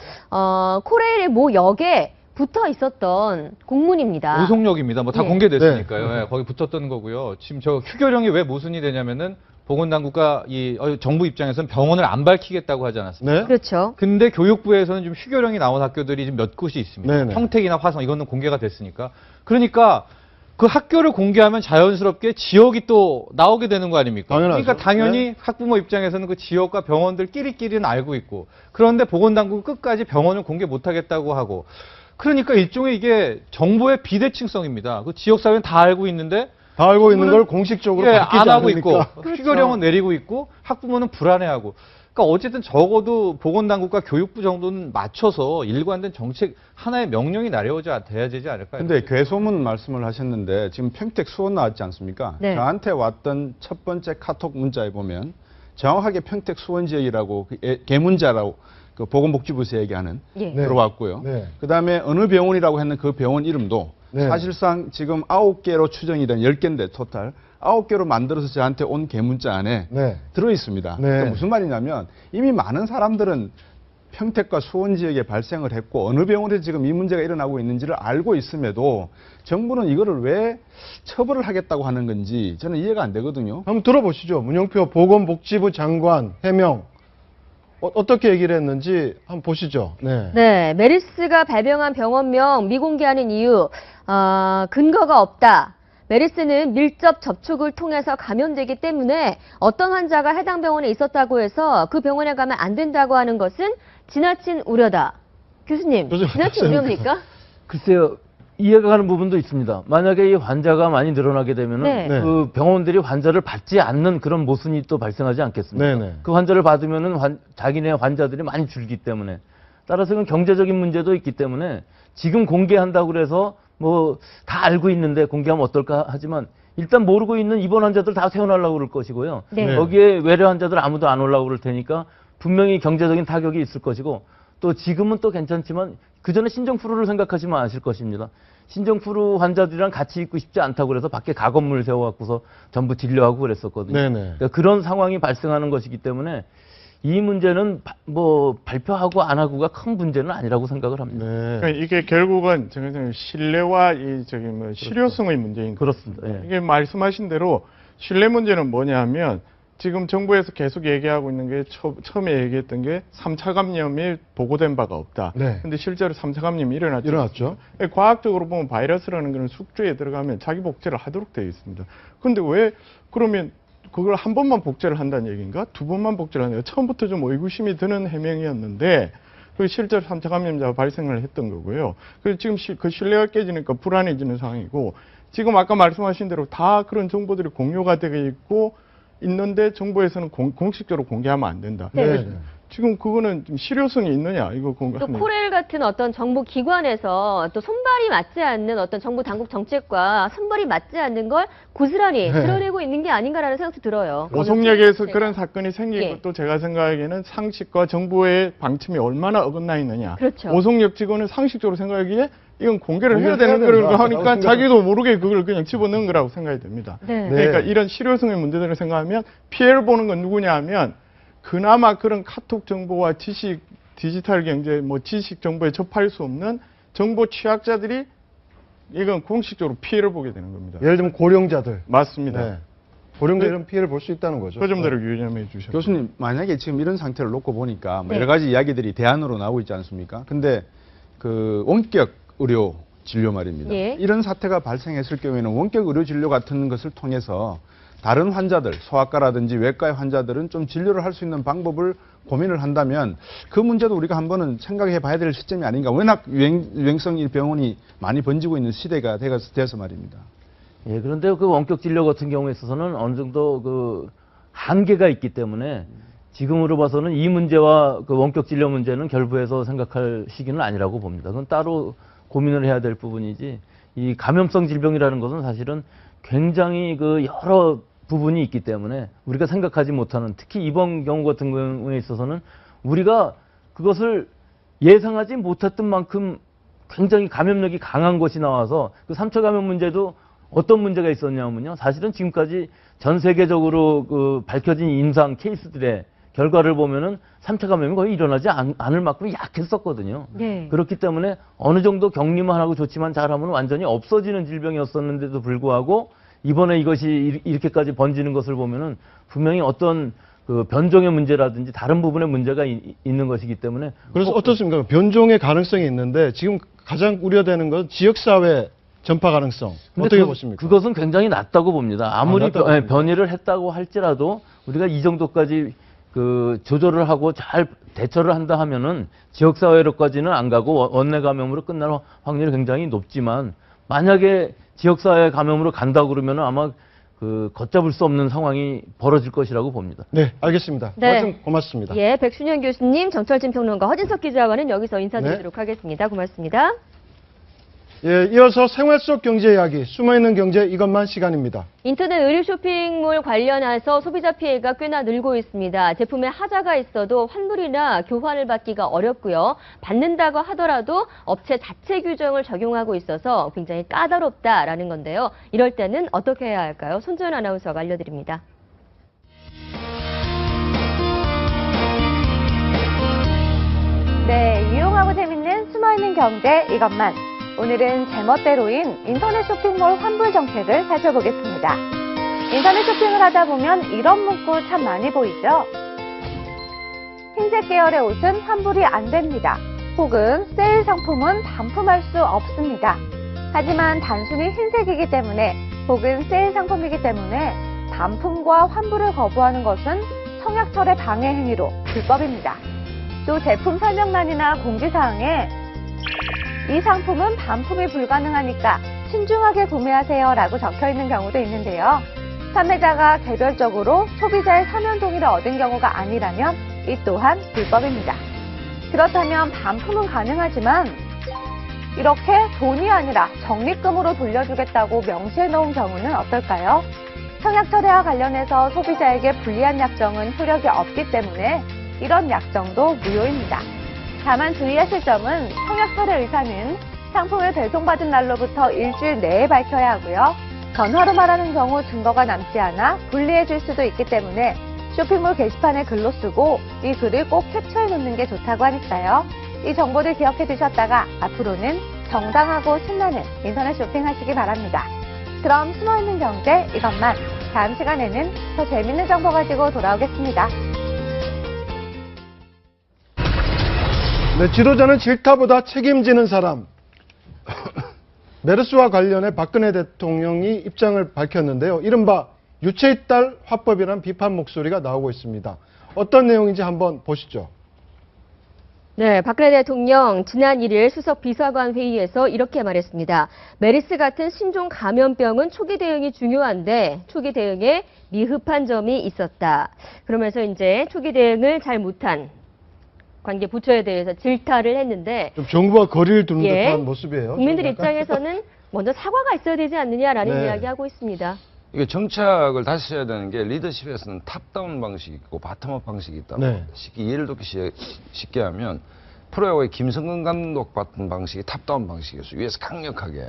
코레일의 모 역에 붙어 있었던 공문입니다. 오송역입니다. 뭐 다 예. 공개됐으니까요. 네. 예, 거기 붙었던 거고요. 지금 저 휴교령이 왜 모순이 되냐면은 보건당국과 이 정부 입장에서는 병원을 안 밝히겠다고 하지 않았습니까? 네. 그렇죠. 근데 교육부에서는 지금 휴교령이 나온 학교들이 지금 몇 곳이 있습니다. 네네. 평택이나 화성 이거는 공개가 됐으니까. 그러니까 그 학교를 공개하면 자연스럽게 지역이 또 나오게 되는 거 아닙니까? 당연하죠. 그러니까 당연히 학부모 입장에서는 그 지역과 병원들끼리는 알고 있고 그런데 보건당국은 끝까지 병원을 공개 못하겠다고 하고 그러니까 일종의 이게 정보의 비대칭성입니다. 그 지역사회는 다 알고 있는데 다 알고 있는 걸 공식적으로 예, 밝히지 안 하고 않으니까. 있고 그렇죠. 휴교령은 내리고 있고 학부모는 불안해하고 그러니까 어쨌든 적어도 보건당국과 교육부 정도는 맞춰서 일관된 정책 하나의 명령이 내려오자 돼야 되지 않을까요? 근데 괴소문 말씀을 하셨는데 지금 평택 수원 나왔지 않습니까? 네. 저한테 왔던 첫 번째 카톡 문자에 보면 정확하게 평택 수원 지역이라고 개문자라고 그 보건복지부에서 얘기하는 예. 네. 들어왔고요. 네. 그다음에 어느 병원이라고 했는 그 병원 이름도 네. 사실상 지금 9개로 추정이 된 10개인데 토탈 9개로 만들어서 저한테 온 개문자 안에 네. 들어 있습니다. 네. 그러니까 무슨 말이냐면 이미 많은 사람들은 평택과 수원 지역에 발생을 했고 어느 병원에서 지금 이 문제가 일어나고 있는지를 알고 있음에도 정부는 이거를 왜 처벌을 하겠다고 하는 건지 저는 이해가 안 되거든요. 한번 들어보시죠. 문영표 보건복지부 장관 해명 어떻게 얘기를 했는지 한번 보시죠. 네. 네, 메르스가 발병한 병원명 미공개하는 이유, 근거가 없다. 메르스는 밀접 접촉을 통해서 감염되기 때문에 어떤 환자가 해당 병원에 있었다고 해서 그 병원에 가면 안 된다고 하는 것은 지나친 우려다. 교수님, 지나친 우려입니까? 글쎄요, 이해가 가는 부분도 있습니다. 만약에 이 환자가 많이 늘어나게 되면은 네. 그 병원들이 환자를 받지 않는 그런 모순이 또 발생하지 않겠습니까? 네네. 그 환자를 받으면은 자기네 환자들이 많이 줄기 때문에 따라서 그건 경제적인 문제도 있기 때문에 지금 공개한다고 그래서 뭐 다 알고 있는데 공개하면 어떨까 하지만 일단 모르고 있는 입원 환자들 다 세워나려고 그럴 것이고요. 네. 거기에 외래 환자들 아무도 안 올라오고 그럴 테니까 분명히 경제적인 타격이 있을 것이고 또 지금은 또 괜찮지만 그전에 신종플루를 생각하시면 아실 것입니다. 신종플루 환자들이랑 같이 있고 싶지 않다고 그래서 밖에 가건물 세워갖고서 전부 진료하고 그랬었거든요. 네네. 그러니까 그런 상황이 발생하는 것이기 때문에 이 문제는 뭐 발표하고 안 하고가 큰 문제는 아니라고 생각을 합니다. 네. 그러니까 이게 결국은 제가 생각하는 신뢰와 이 저기 뭐 실효성의 문제인 거죠. 그렇습니다. 예. 이게 말씀하신 대로 신뢰 문제는 뭐냐면 지금 정부에서 계속 얘기하고 있는 게 처음에 얘기했던 게 3차 감염이 보고된 바가 없다. 네. 근데 실제로 3차 감염이 일어났죠. 일어났죠. 과학적으로 보면 바이러스라는 거는 숙주에 들어가면 자기 복제를 하도록 되어 있습니다. 근데 왜 그러면 그걸 한 번만 복제를 한다는 얘기인가? 두 번만 복제를 하는 얘기인가? 처음부터 좀 의구심이 드는 해명이었는데 그 실제로 3차 감염자가 발생을 했던 거고요. 그래서 지금 그 신뢰가 깨지니까 불안해지는 상황이고 지금 아까 말씀하신 대로 다 그런 정보들이 공유가 되어 있고 있는데 정부에서는 공식적으로 공개하면 안 된다. 네. 지금 그거는 좀 실효성이 있느냐 이거 또 공개하는. 코렐 같은 어떤 정부 기관에서 또 손발이 맞지 않는 어떤 정부 당국 정책과 손발이 맞지 않는 걸 고스란히 드러내고 있는 게 아닌가라는 생각도 들어요. 오송역에서 그런 사건이 생기고 예. 또 제가 생각하기에는 상식과 정부의 방침이 얼마나 어긋나 있느냐. 그렇죠. 오송역 직원은 상식적으로 생각하기에 이건 공개를 해야 공개를 되는 해야 거라고 된다. 하니까 자기도 모르게 그걸 그냥 집어넣은 거라고 생각이 듭니다. 네. 그러니까 이런 실효성의 문제들을 생각하면 피해를 보는 건 누구냐 하면 그나마 그런 카톡 정보와 디지털 경제, 뭐 지식 정보에 접할 수 없는 정보 취약자들이 이건 공식적으로 피해를 보게 되는 겁니다. 예를 들면 고령자들. 맞습니다. 네. 고령자 이런 피해를 볼 수 있다는 거죠. 그 점들을 유념해 주셨습니다. 교수님, 만약에 지금 이런 상태를 놓고 보니까 뭐 네. 여러 가지 이야기들이 대안으로 나오고 있지 않습니까? 근데 그 원격 의료 진료 말입니다. 예. 이런 사태가 발생했을 경우에는 원격 의료 진료 같은 것을 통해서 다른 환자들, 소아과라든지 외과의 환자들은 좀 진료를 할 수 있는 방법을 고민을 한다면 그 문제도 우리가 한번은 생각해 봐야 될 시점이 아닌가. 워낙 유행성 병원이 많이 번지고 있는 시대가 되어서 말입니다. 예, 그런데 그 원격 진료 같은 경우에 있어서는 어느 정도 그 한계가 있기 때문에 지금으로 봐서는 이 문제와 그 원격 진료 문제는 결부해서 생각할 시기는 아니라고 봅니다. 그건 따로 고민을 해야 될 부분이지 이 감염성 질병이라는 것은 사실은 굉장히 그 여러 부분이 있기 때문에 우리가 생각하지 못하는 특히 이번 경우 같은 경우에 있어서는 우리가 그것을 예상하지 못했던 만큼 굉장히 감염력이 강한 것이 나와서 그 3차 감염 문제도 어떤 문제가 있었냐면요. 사실은 지금까지 전 세계적으로 그 밝혀진 임상 케이스들의 결과를 보면은 3차 감염이 거의 일어나지 않을 만큼 약했었거든요. 네. 그렇기 때문에 어느 정도 격리만 하고 조치만 잘하면 완전히 없어지는 질병이었었는데도 불구하고 이번에 이것이 이렇게까지 번지는 것을 보면은 분명히 어떤 그 변종의 문제라든지 다른 부분의 문제가 있는 것이기 때문에 그래서 어떻습니까? 변종의 가능성이 있는데 지금 가장 우려되는 건 지역사회 전파 가능성. 어떻게 보십니까? 그것은 굉장히 낮다고 봅니다. 아무리 낮다고 봅니다. 변이를 했다고 할지라도 우리가 이 정도까지 그 조절을 하고 잘 대처를 한다 하면은 지역사회로까지는 안 가고 원내 감염으로 끝날 확률이 굉장히 높지만 만약에 지역사회 감염으로 간다고 그러면은 아마 그 걷잡을 수 없는 상황이 벌어질 것이라고 봅니다. 네, 알겠습니다. 네. 말씀 고맙습니다. 예, 백순현 교수님, 정철진 평론가, 허진석 기자와는 여기서 인사드리도록 네. 하겠습니다. 고맙습니다. 예, 이어서 생활 속 경제 이야기, 숨어있는 경제 이것만 시간입니다. 인터넷 의류 쇼핑몰 관련해서 소비자 피해가 꽤나 늘고 있습니다. 제품에 하자가 있어도 환불이나 교환을 받기가 어렵고요. 받는다고 하더라도 업체 자체 규정을 적용하고 있어서 굉장히 까다롭다라는 건데요. 이럴 때는 어떻게 해야 할까요? 손지연 아나운서가 알려드립니다. 네, 유용하고 재밌는 숨어있는 경제 이것만. 오늘은 제멋대로인 인터넷 쇼핑몰 환불 정책을 살펴보겠습니다. 인터넷 쇼핑을 하다 보면 이런 문구 참 많이 보이죠? 흰색 계열의 옷은 환불이 안 됩니다. 혹은 세일 상품은 반품할 수 없습니다. 하지만 단순히 흰색이기 때문에 혹은 세일 상품이기 때문에 반품과 환불을 거부하는 것은 청약철의 방해 행위로 불법입니다. 또 제품 설명란이나 공지사항에 이 상품은 반품이 불가능하니까 신중하게 구매하세요 라고 적혀 있는 경우도 있는데요. 판매자가 개별적으로 소비자의 사면 동의를 얻은 경우가 아니라면 이 또한 불법입니다. 그렇다면 반품은 가능하지만 이렇게 돈이 아니라 적립금으로 돌려주겠다고 명시해 놓은 경우는 어떨까요? 청약 철회와 관련해서 소비자에게 불리한 약정은 효력이 없기 때문에 이런 약정도 무효입니다. 다만 주의하실 점은 청약 철회 의사는 상품을 배송받은 날로부터 일주일 내에 밝혀야 하고요. 전화로 말하는 경우 증거가 남지 않아 불리해 줄 수도 있기 때문에 쇼핑몰 게시판에 글로 쓰고 이 글을 꼭 캡처해 놓는 게 좋다고 하니까요. 이 정보를 기억해 두셨다가 앞으로는 정당하고 신나는 인터넷 쇼핑하시기 바랍니다. 그럼 숨어있는 경제 이것만, 다음 시간에는 더 재밌는 정보 가지고 돌아오겠습니다. 네, 지도자는 질타보다 책임지는 사람. 메르스와 관련해 박근혜 대통령이 입장을 밝혔는데요. 이른바 유체이탈 화법이라는 비판 목소리가 나오고 있습니다. 어떤 내용인지 한번 보시죠. 네, 박근혜 대통령 지난 1일 수석 비서관 회의에서 이렇게 말했습니다. 메르스 같은 신종 감염병은 초기 대응이 중요한데 초기 대응에 미흡한 점이 있었다. 그러면서 이제 초기 대응을 잘 못한 관계 부처에 대해서 질타를 했는데 좀 정부와 거리를 두는 듯한 모습이에요. 국민들 입장에서는 먼저 사과가 있어야 되지 않느냐라는 이야기하고 있습니다. 이게 정착을 다시 해야 되는 게 리더십에서는 탑다운 방식이 있고 바텀업 방식이 있다고 합니다. 예를 들기 쉽게 하면 프로야구의 김성근 감독 같은 방식이 탑다운 방식이었어요. 위에서 강력하게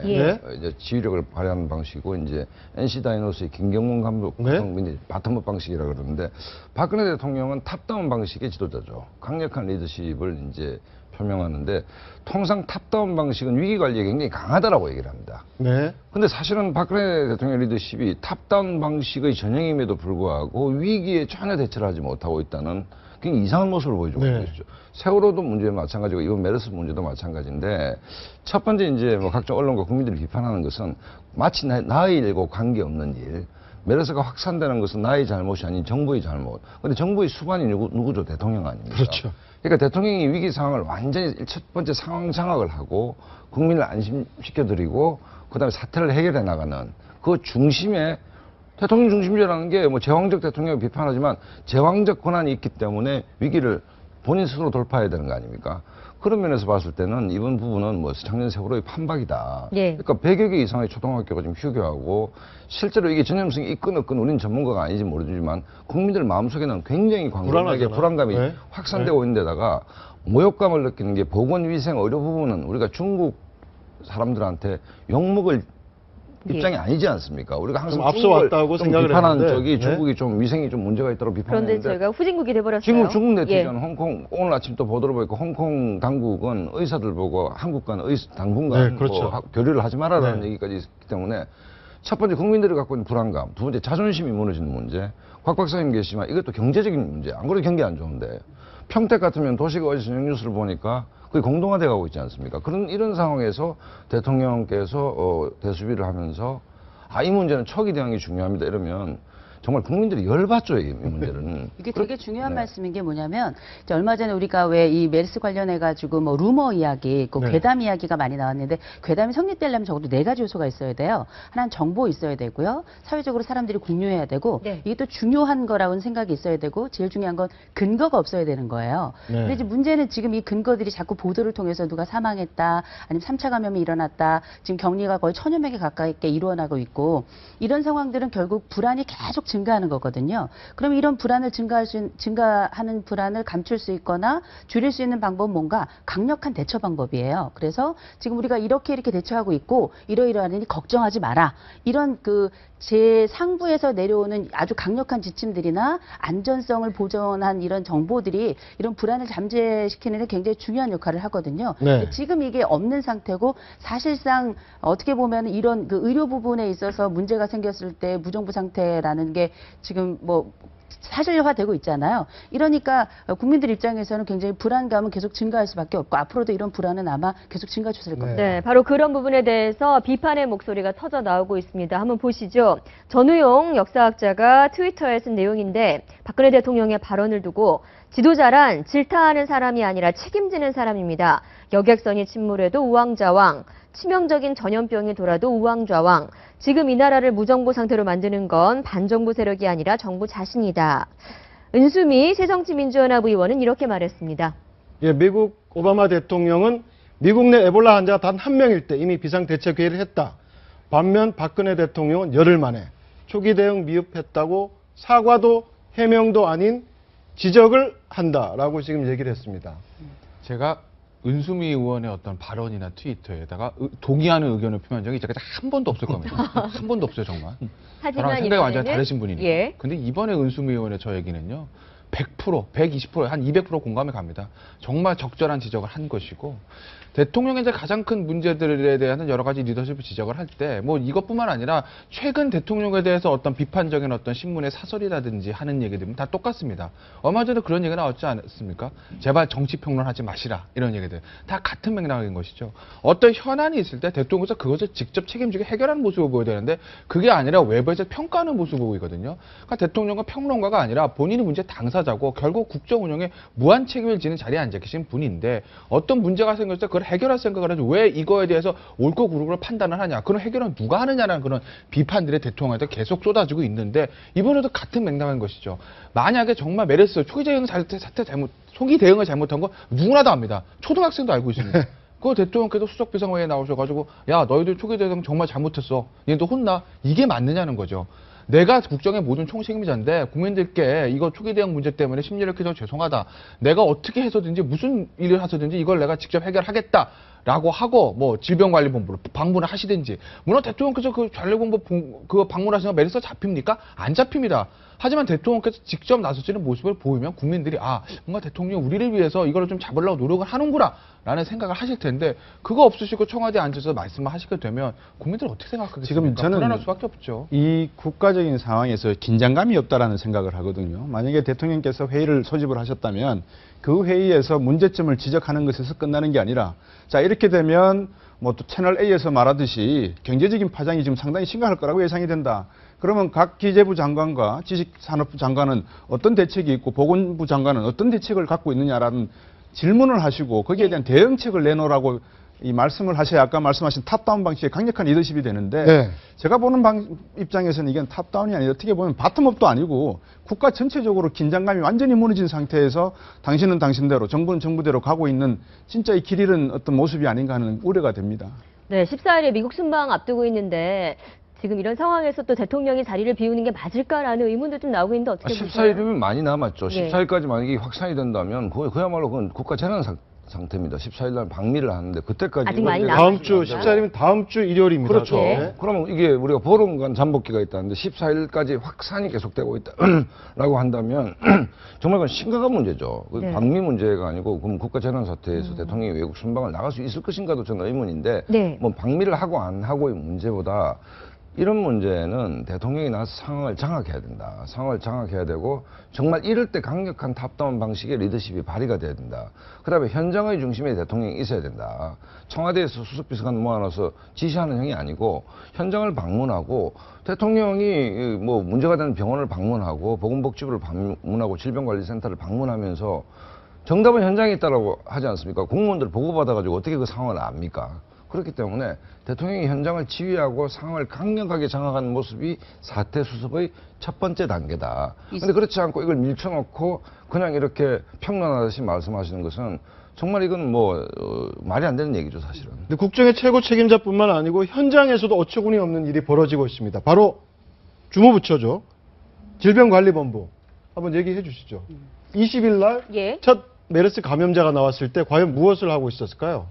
이제 지휘력을 발휘하는 방식이고 이제 NC 다이노스의 김경문 감독은 이제 바텀업 방식이라 그러는데 박근혜 대통령은 탑다운 방식의 지도자죠. 강력한 리더십을 이제 표명하는데 통상 탑다운 방식은 위기 관리에 굉장히 강하다라고 얘기를 합니다. 근데 사실은 박근혜 대통령 리더십이 탑다운 방식의 전형임에도 불구하고 위기에 전혀 대처를 하지 못하고 있다는 굉장히 이상한 모습을 보여주고 있죠. 세월호도 문제도 마찬가지고 이번 메르스 문제도 마찬가지인데 첫 번째 이제 뭐 각종 언론과 국민들이 비판하는 것은 마치 나의 일과 관계없는 일. 메르스가 확산되는 것은 나의 잘못이 아닌 정부의 잘못. 근데 정부의 수반이 누구죠? 대통령 아닙니까? 그렇죠. 그러니까 대통령이 위기 상황을 완전히 첫 번째 상황 장악을 하고 국민을 안심시켜드리고 그다음에 사태를 해결해 나가는 그 중심에 대통령 중심제라는 게 뭐 제왕적 대통령을 비판하지만 제왕적 권한이 있기 때문에 위기를 본인 스스로 돌파해야 되는 거 아닙니까? 그런 면에서 봤을 때는 이번 부분은 뭐 작년 세월호의 판박이다. 그러니까 100여 개 이상의 초등학교가 지금 휴교하고 실제로 이게 전염성이 있건 없건 우리는 전문가가 아닌지 모르지만 국민들 마음속에는 굉장히 광범위하게 불안감이 확산되고 있는 데다가 모욕감을 느끼는 게 보건위생 의료 부분은 우리가 중국 사람들한테 욕먹을 입장이 아니지 않습니까? 우리가 항상 앞서 왔다고 생각을 비판하는 쪽이 중국이 좀 위생이 좀 문제가 있다고 비판했는데 그런데 저희가 후진국이 돼버렸어요. 지금 중국 네티즌 홍콩 오늘 아침 또 보도를 보니까 홍콩 당국은 의사들 보고 한국과는 당분간 교류를 하지 말아라는 얘기까지 있기 때문에 첫 번째 국민들이 갖고 있는 불안감, 두 번째 자존심이 무너지는 문제. 곽 박사님 계시지만 이것도 경제적인 문제. 안 그래도 경기 안 좋은데 평택 같으면 도시가 어제 저녁 뉴스를 보니까 그게 공동화돼 가고 있지 않습니까? 이런 상황에서 대통령께서 대수비를 하면서 이 문제는 초기 대응이 중요합니다. 이러면 정말 국민들이 열받죠, 이 문제는. 이게 되게 중요한 말씀인 게 뭐냐면, 이제 얼마 전에 우리가 왜 이 메르스 관련해가지고 뭐 루머 이야기, 괴담 이야기가 많이 나왔는데, 괴담이 성립되려면 적어도 4가지 요소가 있어야 돼요. 하나는 정보 있어야 되고요. 사회적으로 사람들이 공유해야 되고, 이게 또 중요한 거라고는 생각이 있어야 되고, 제일 중요한 건 근거가 없어야 되는 거예요. 근데 이제 문제는 지금 이 근거들이 자꾸 보도를 통해서 누가 사망했다, 아니면 3차 감염이 일어났다, 지금 격리가 거의 1000여 명에 가까이 일어나고 있고, 이런 상황들은 결국 불안이 계속 증가하는 거거든요. 그럼 이런 불안을 증가하는 불안을 감출 수 있거나 줄일 수 있는 방법은 뭔가 강력한 대처 방법이에요. 그래서 지금 우리가 이렇게 대처하고 있고 이러이러하니 걱정하지 마라. 이런 제 상부에서 내려오는 아주 강력한 지침들이나 안전성을 보존한 이런 정보들이 이런 불안을 잠재시키는 데 굉장히 중요한 역할을 하거든요. 지금 이게 없는 상태고 사실상 어떻게 보면 이런 의료 부분에 있어서 문제가 생겼을 때 무정부 상태라는 게 게 지금 뭐 사실화되고 있잖아요. 이러니까 국민들 입장에서는 굉장히 불안감은 계속 증가할 수밖에 없고 앞으로도 이런 불안은 아마 계속 증가 추세일 겁니다. 네, 바로 그런 부분에 대해서 비판의 목소리가 터져 나오고 있습니다. 한번 보시죠. 전우용 역사학자가 트위터에 쓴 내용인데 박근혜 대통령의 발언을 두고 지도자란 질타하는 사람이 아니라 책임지는 사람입니다. 여객선이 침몰해도 우왕좌왕, 치명적인 전염병이 돌아도 우왕좌왕. 지금 이 나라를 무정부 상태로 만드는 건 반정부 세력이 아니라 정부 자신이다. 은수미 새정치민주연합 의원은 이렇게 말했습니다. 예, 미국 오바마 대통령은 미국 내 에볼라 환자가 단 한 명일 때 이미 비상대책회의를 했다. 반면 박근혜 대통령은 열흘 만에 초기 대응 미흡했다고 사과도 해명도 아닌 지적을 한다라고 지금 얘기를 했습니다. 제가 은수미 의원의 어떤 발언이나 트위터에다가 동의하는 의견을 표명한 적이 이제까지 한 번도 없을 겁니다. 한 번도 없어요, 정말. 하지만 저랑 생각이 완전히 다르신 분이니까. 예. 근데 이번에 은수미 의원의 저 얘기는요. 100%, 120%, 한 200% 공감이 갑니다. 정말 적절한 지적을 한 것이고 대통령의 이제 가장 큰 문제들에 대한 여러 가지 리더십을 지적을 할 때 뭐 이것뿐만 아니라 최근 대통령에 대해서 어떤 비판적인 어떤 신문의 사설이라든지 하는 얘기들은 다 똑같습니다. 얼마 전에 그런 얘기가 나왔지 않습니까? 제발 정치평론하지 마시라 이런 얘기들 다 같은 맥락인 것이죠. 어떤 현안이 있을 때 대통령께서 그것을 직접 책임지게 해결하는 모습을 보여야 되는데 그게 아니라 외부에서 평가하는 모습을 보이거든요. 그러니까 대통령과 평론가가 아니라 본인이 문제 당사자고 결국 국정 운영에 무한 책임을 지는 자리에 앉아 계신 분인데 어떤 문제가 생겼을 때 그걸 해결할 생각을 하죠. 왜 이거에 대해서 옳고 그르고를 판단을 하냐. 그런 해결은 누가 하느냐라는 그런 비판들이 대통령한테 계속 쏟아지고 있는데 이번에도 같은 맥락인 것이죠. 만약에 정말 메르스 초기 대응 잘못한 거 누구나 다 압니다. 초등학생도 알고 있습니다. 그 대통령께서 수석 비상회의에 나오셔가지고 야 너희들 초기 대응 정말 잘못했어. 얘도 혼나. 이게 맞느냐는 거죠. 내가 국정의 모든 총책임자인데 국민들께 이거 초기 대응 문제 때문에 심리를 끼쳐서 죄송하다. 내가 어떻게 해서든지 무슨 일을 하서든지 이걸 내가 직접 해결하겠다라고 하고 뭐 질병관리본부로 방문을 하시든지 물론 대통령께서 그 관리본부 그 방문하시면 메르스가 잡힙니까? 안 잡힙니다. 하지만 대통령께서 직접 나서시는 모습을 보이면 국민들이 아 뭔가 대통령이 우리를 위해서 이걸 좀 잡으려고 노력을 하는구나 라는 생각을 하실 텐데 그거 없으시고 청와대에 앉아서 말씀을 하시게 되면 국민들 어떻게 생각하겠습니까? 지금 저는 불안할 수밖에 없죠. 이 국가적인 상황에서 긴장감이 없다라는 생각을 하거든요. 만약에 대통령께서 회의를 소집을 하셨다면 그 회의에서 문제점을 지적하는 것에서 끝나는 게 아니라 자 이렇게 되면 뭐 또 채널 A에서 말하듯이 경제적인 파장이 지금 상당히 심각할 거라고 예상이 된다. 그러면 각 기재부 장관과 지식산업부 장관은 어떤 대책이 있고 보건부 장관은 어떤 대책을 갖고 있느냐라는 질문을 하시고 거기에 대한 대응책을 내놓으라고 이 말씀을 하셔야 아까 말씀하신 탑다운 방식의 강력한 리더십이 되는데 네. 제가 보는 입장에서는 이건 탑다운이 아니라 어떻게 보면 바텀업도 아니고 국가 전체적으로 긴장감이 완전히 무너진 상태에서 당신은 당신대로 정부는 정부대로 가고 있는 진짜 이 길 잃은 어떤 모습이 아닌가 하는 우려가 됩니다. 네, 14일에 미국 순방 앞두고 있는데 지금 이런 상황에서 또 대통령이 자리를 비우는 게 맞을까라는 의문도 좀 나오고 있는데 어떻게 보세요? 14일이면 많이 남았죠. 네. 14일까지 만약에 확산이 된다면 그야말로 그건 국가 재난 상태입니다. 14일 날 방미를 하는데 그때까지 아직 많이 다음 주 14일이면 다음 주 일요일입니다. 그렇죠. 네. 그러면 이게 우리가 보름간 잠복기가 있다는데 14일까지 확산이 계속되고 있다라고 한다면 정말 그건 심각한 문제죠. 네. 방미 문제가 아니고 그럼 국가 재난 사태에서 대통령이 외국 순방을 나갈 수 있을 것인가도 저는 의문인데 네. 뭐 방미를 하고 안 하고의 문제보다 이런 문제는 대통령이 나서 상황을 장악해야 된다. 상황을 장악해야 되고 정말 이럴 때 강력한 탑다운 방식의 리더십이 발휘가 돼야 된다. 그다음에 현장의 중심에 대통령이 있어야 된다. 청와대에서 수석비서관 모아놔서 지시하는 형이 아니고 현장을 방문하고 대통령이 뭐 문제가 되는 병원을 방문하고 보건복지부를 방문하고 질병관리센터를 방문하면서 정답은 현장에 있다라고 하지 않습니까? 공무원들 보고받아가지고 어떻게 그 상황을 압니까? 그렇기 때문에 대통령이 현장을 지휘하고 상황을 강력하게 장악하는 모습이 사태 수습의 첫 번째 단계다. 그런데 그렇지 않고 이걸 밀쳐놓고 그냥 이렇게 평론하듯이 말씀하시는 것은 정말 이건 뭐 말이 안 되는 얘기죠, 사실은. 근데 국정의 최고 책임자뿐만 아니고 현장에서도 어처구니 없는 일이 벌어지고 있습니다. 바로 주무부처죠. 질병관리본부. 한번 얘기해 주시죠. 20일 날 첫 메르스 감염자가 나왔을 때 과연 무엇을 하고 있었을까요?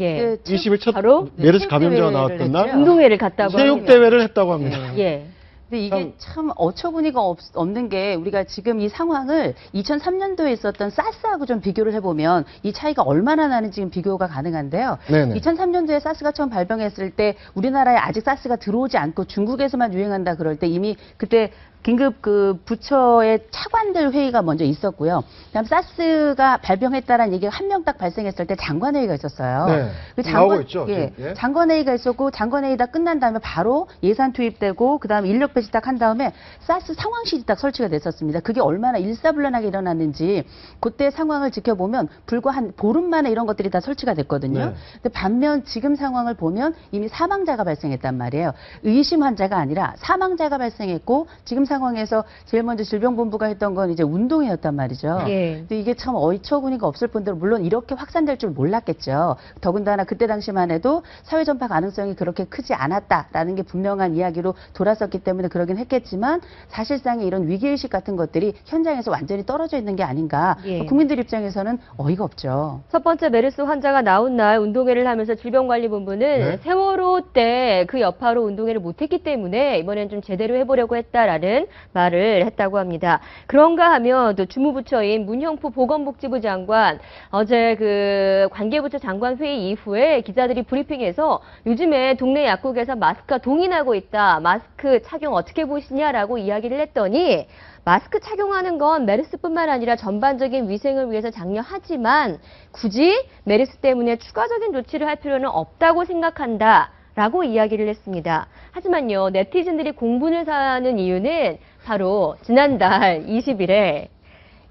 예. 20일 첫 바로 메르스 감염자가 나왔던 날 운동회를 갔다고 체육대회를 했다고 합니다. 예. 근데 이게 참 어처구니가 없는 게 우리가 지금 이 상황을 2003년도에 있었던 사스하고 좀 비교를 해보면 이 차이가 얼마나 나는지 지금 비교가 가능한데요. 네네. 2003년도에 사스가 처음 발병했을 때 우리나라에 아직 사스가 들어오지 않고 중국에서만 유행한다 그럴 때 이미 그때 긴급 그 부처의 차관들 회의가 먼저 있었고요. 그다음 사스가 발병했다라는 얘기가 한 명 딱 발생했을 때 장관회의가 있었어요. 네. 그 나오고 있죠. 예, 예. 장관회의가 있었고 장관회의 다 끝난 다음에 바로 예산 투입되고 그다음 인력 배치 딱 한 다음에 사스 상황실이 딱 설치가 됐었습니다. 그게 얼마나 일사불란하게 일어났는지 그때 상황을 지켜보면 불과 한 보름 만에 이런 것들이 다 설치가 됐거든요. 네. 근데 반면 지금 상황을 보면 이미 사망자가 발생했단 말이에요. 의심 환자가 아니라 사망자가 발생했고 지금 상황에서 제일 먼저 질병본부가 했던 건 이제 운동회였단 말이죠. 예. 근데 이게 참 어처구니가 없을 뿐더러 물론 이렇게 확산될 줄 몰랐겠죠. 더군다나 그때 당시만 해도 사회 전파 가능성이 그렇게 크지 않았다라는 게 분명한 이야기로 돌았었기 때문에 그러긴 했겠지만 사실상의 이런 위기의식 같은 것들이 현장에서 완전히 떨어져 있는 게 아닌가. 예. 국민들 입장에서는 어이가 없죠. 첫 번째 메르스 환자가 나온 날 운동회를 하면서 질병관리본부는 네. 세월호 때 그 여파로 운동회를 못했기 때문에 이번엔 좀 제대로 해보려고 했다라는 말을 했다고 합니다. 그런가 하면 또 주무부처인 문형포 보건복지부 장관 어제 그 관계부처 장관 회의 이후에 기자들이 브리핑에서 요즘에 동네 약국에서 마스크가 동인하고 있다. 마스크 착용 어떻게 보시냐라고 이야기를 했더니 마스크 착용하는 건 메르스뿐만 아니라 전반적인 위생을 위해서 장려하지만 굳이 메르스 때문에 추가적인 조치를 할 필요는 없다고 생각한다. 라고 이야기를 했습니다. 하지만요, 네티즌들이 공분을 사는 이유는 바로 지난달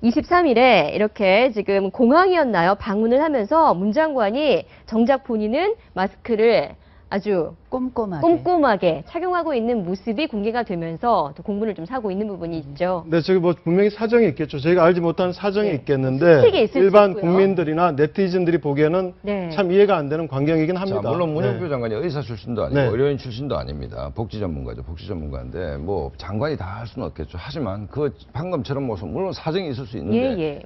23일에 이렇게 지금 공항이었나요? 방문을 하면서 문 장관이 정작 본인은 마스크를 아주 꼼꼼하게 착용하고 있는 모습이 공개가 되면서 또 공분을 좀 사고 있는 부분이 있죠. 네, 저기 뭐 분명히 사정이 있겠죠. 저희가 알지 못하는 사정이 네. 있겠는데 수식이 있을 일반 수 있고요. 국민들이나 네티즌들이 보기에는 네. 참 이해가 안 되는 광경이긴 합니다. 자, 물론 문영표 네. 장관이 의사 출신도 아니고 네. 의료인 출신도 아닙니다. 복지 전문가죠. 복지 전문가인데 뭐 장관이 다 할 수는 없겠죠. 하지만 그 방금처럼 모습 물론 사정이 있을 수 있는데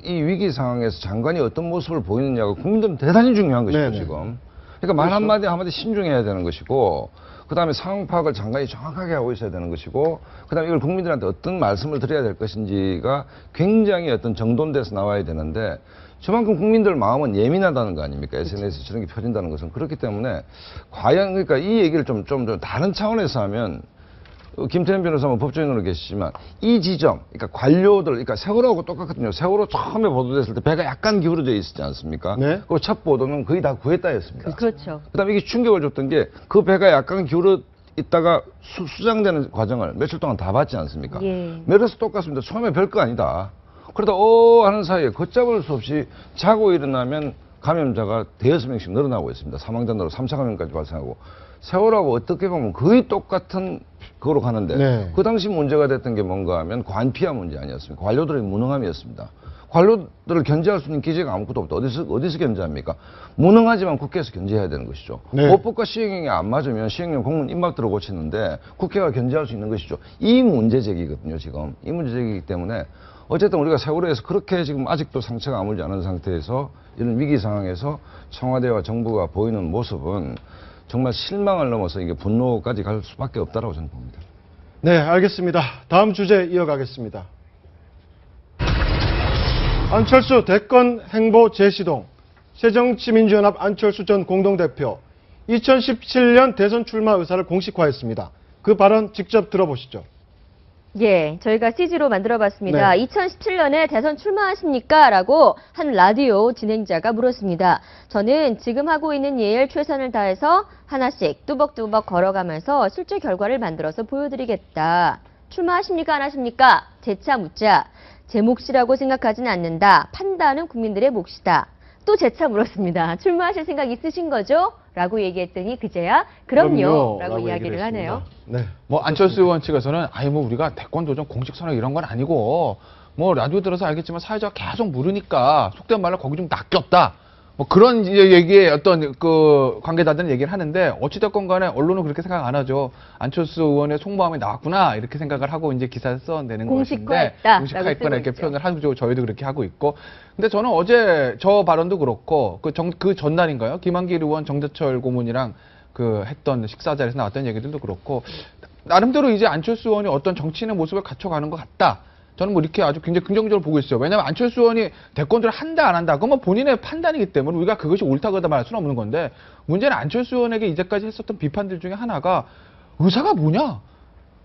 이 위기 상황에서 장관이 어떤 모습을 보이느냐가 국민들은 대단히 중요한 것이죠. 네네. 지금. 그러니까 말 한마디 한마디 신중해야 되는 것이고 그다음에 상황 파악을 장관이 정확하게 하고 있어야 되는 것이고 그다음에 이걸 국민들한테 어떤 말씀을 드려야 될 것인지가 굉장히 어떤 정돈돼서 나와야 되는데 저만큼 국민들 마음은 예민하다는 거 아닙니까? SNS에 저런 게 펴진다는 것은. 그렇기 때문에 과연 그러니까 이 얘기를 좀 다른 차원에서 하면 김태현 변호사는 법조인으로 계시지만 이 지점, 그러니까 관료들, 그러니까 세월호하고 똑같거든요. 세월호 처음에 보도됐을 때 배가 약간 기울어져 있었지 않습니까? 네. 그 첫 보도는 거의 다 구했다였습니다. 그렇죠. 그다음에 이게 충격을 줬던 게 그 배가 약간 기울어 있다가 수장되는 과정을 며칠 동안 다 봤지 않습니까? 예. 메르스 똑같습니다. 처음에 별거 아니다. 그러다 하는 사이에 걷잡을 수 없이 자고 일어나면 감염자가 대여섯 명씩 늘어나고 있습니다. 사망자 늘어 3차 감염까지 발생하고 세월하고 어떻게 보면 거의 똑같은 그거로 가는데 네. 그 당시 문제가 됐던 게 뭔가 하면 관피아 문제 아니었습니까? 관료들의 무능함이었습니다. 관료들을 견제할 수 있는 기재가 아무것도 없다. 어디서 견제합니까? 무능하지만 국회에서 견제해야 되는 것이죠. 네. 법과 시행령이 안 맞으면 시행령 공문 입막 들어 고치는데 국회가 견제할 수 있는 것이죠. 이 문제 제기거든요, 지금. 이 문제 제기이기 때문에 어쨌든 우리가 세월호에서 그렇게 지금 아직도 상처가 아물지 않은 상태에서 이런 위기 상황에서 청와대와 정부가 보이는 모습은 정말 실망을 넘어서 이게 분노까지 갈 수밖에 없다라고 저는 봅니다. 네, 알겠습니다. 다음 주제 이어가겠습니다. 안철수 대권 행보 재시동. 새정치민주연합 안철수 전 공동대표 2017년 대선 출마 의사를 공식화했습니다. 그 발언 직접 들어보시죠. 예, 저희가 CG로 만들어봤습니다. 네. 2017년에 대선 출마하십니까? 라고 한 라디오 진행자가 물었습니다. 저는 지금 하고 있는 일 최선을 다해서 하나씩 뚜벅뚜벅 걸어가면서 실제 결과를 만들어서 보여드리겠다. 출마하십니까? 안 하십니까? 재차 묻자. 제 몫이라고 생각하지는 않는다. 판단은 국민들의 몫이다. 또 재차 물었습니다. 출마하실 생각 있으신 거죠? 라고 얘기했더니 그제야 그럼요 라고 이야기를 하네요. 네. 뭐 안철수 의원 측에서는 뭐 우리가 대권 도전 공식 선언 이런 건 아니고 뭐 라디오 들어서 알겠지만 사회자가 계속 물으니까 속된 말로 거기 좀 낚였다. 뭐 그런 얘기에 어떤 그 관계자들은 얘기를 하는데 어찌됐건 간에 언론은 그렇게 생각 안 하죠. 안철수 의원의 속마음이 나왔구나 이렇게 생각을 하고 이제 기사를 써내는 것인데 공식화했거나 이렇게 표현을 하고 저희도 그렇게 하고 있고. 근데 저는 어제 저 발언도 그렇고 그 전날인가요? 김한길 의원 정재철 고문이랑 그 했던 식사 자리에서 나왔던 얘기들도 그렇고 나름대로 이제 안철수 의원이 어떤 정치인의 모습을 갖춰가는 것 같다. 저는 뭐 이렇게 아주 굉장히 긍정적으로 보고 있어요. 왜냐하면 안철수 의원이 대권을 한다 안 한다 그건 뭐 본인의 판단이기 때문에 우리가 그것이 옳다 그러다 말할 수는 없는 건데 문제는 안철수 의원에게 이제까지 했었던 비판들 중에 하나가 의사가 뭐냐?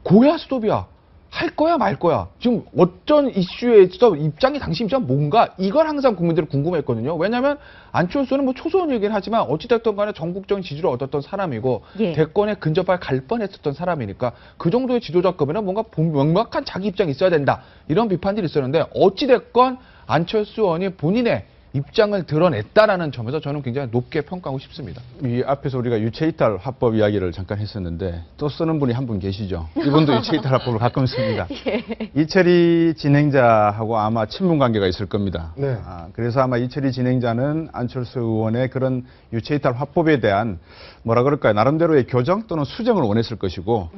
고야 스톱이야. 할 거야 말 거야. 지금 어떤 이슈에 있어 입장이 당시 입장 뭔가 이걸 항상 국민들이 궁금했거든요. 왜냐하면 안철수는 뭐 초선 얘기를 하지만 어찌됐든 간에 전국적인 지지를 얻었던 사람이고 대권에 근접할 갈 뻔했었던 사람이니까 그 정도의 지도자급에는 뭔가 명확한 자기 입장이 있어야 된다. 이런 비판들이 있었는데 어찌됐건 안철수 의원이 본인의 입장을 드러냈다라는 점에서 저는 굉장히 높게 평가하고 싶습니다. 이 앞에서 우리가 유체이탈 화법 이야기를 잠깐 했었는데 또 쓰는 분이 한 분 계시죠. 이분도 유체이탈 화법을 가끔 씁니다. 이철희 진행자하고 아마 친분 관계가 있을 겁니다. 네. 그래서 아마 이철희 진행자는 안철수 의원의 그런 유체이탈 화법에 대한 뭐라 그럴까요? 나름대로의 교정 또는 수정을 원했을 것이고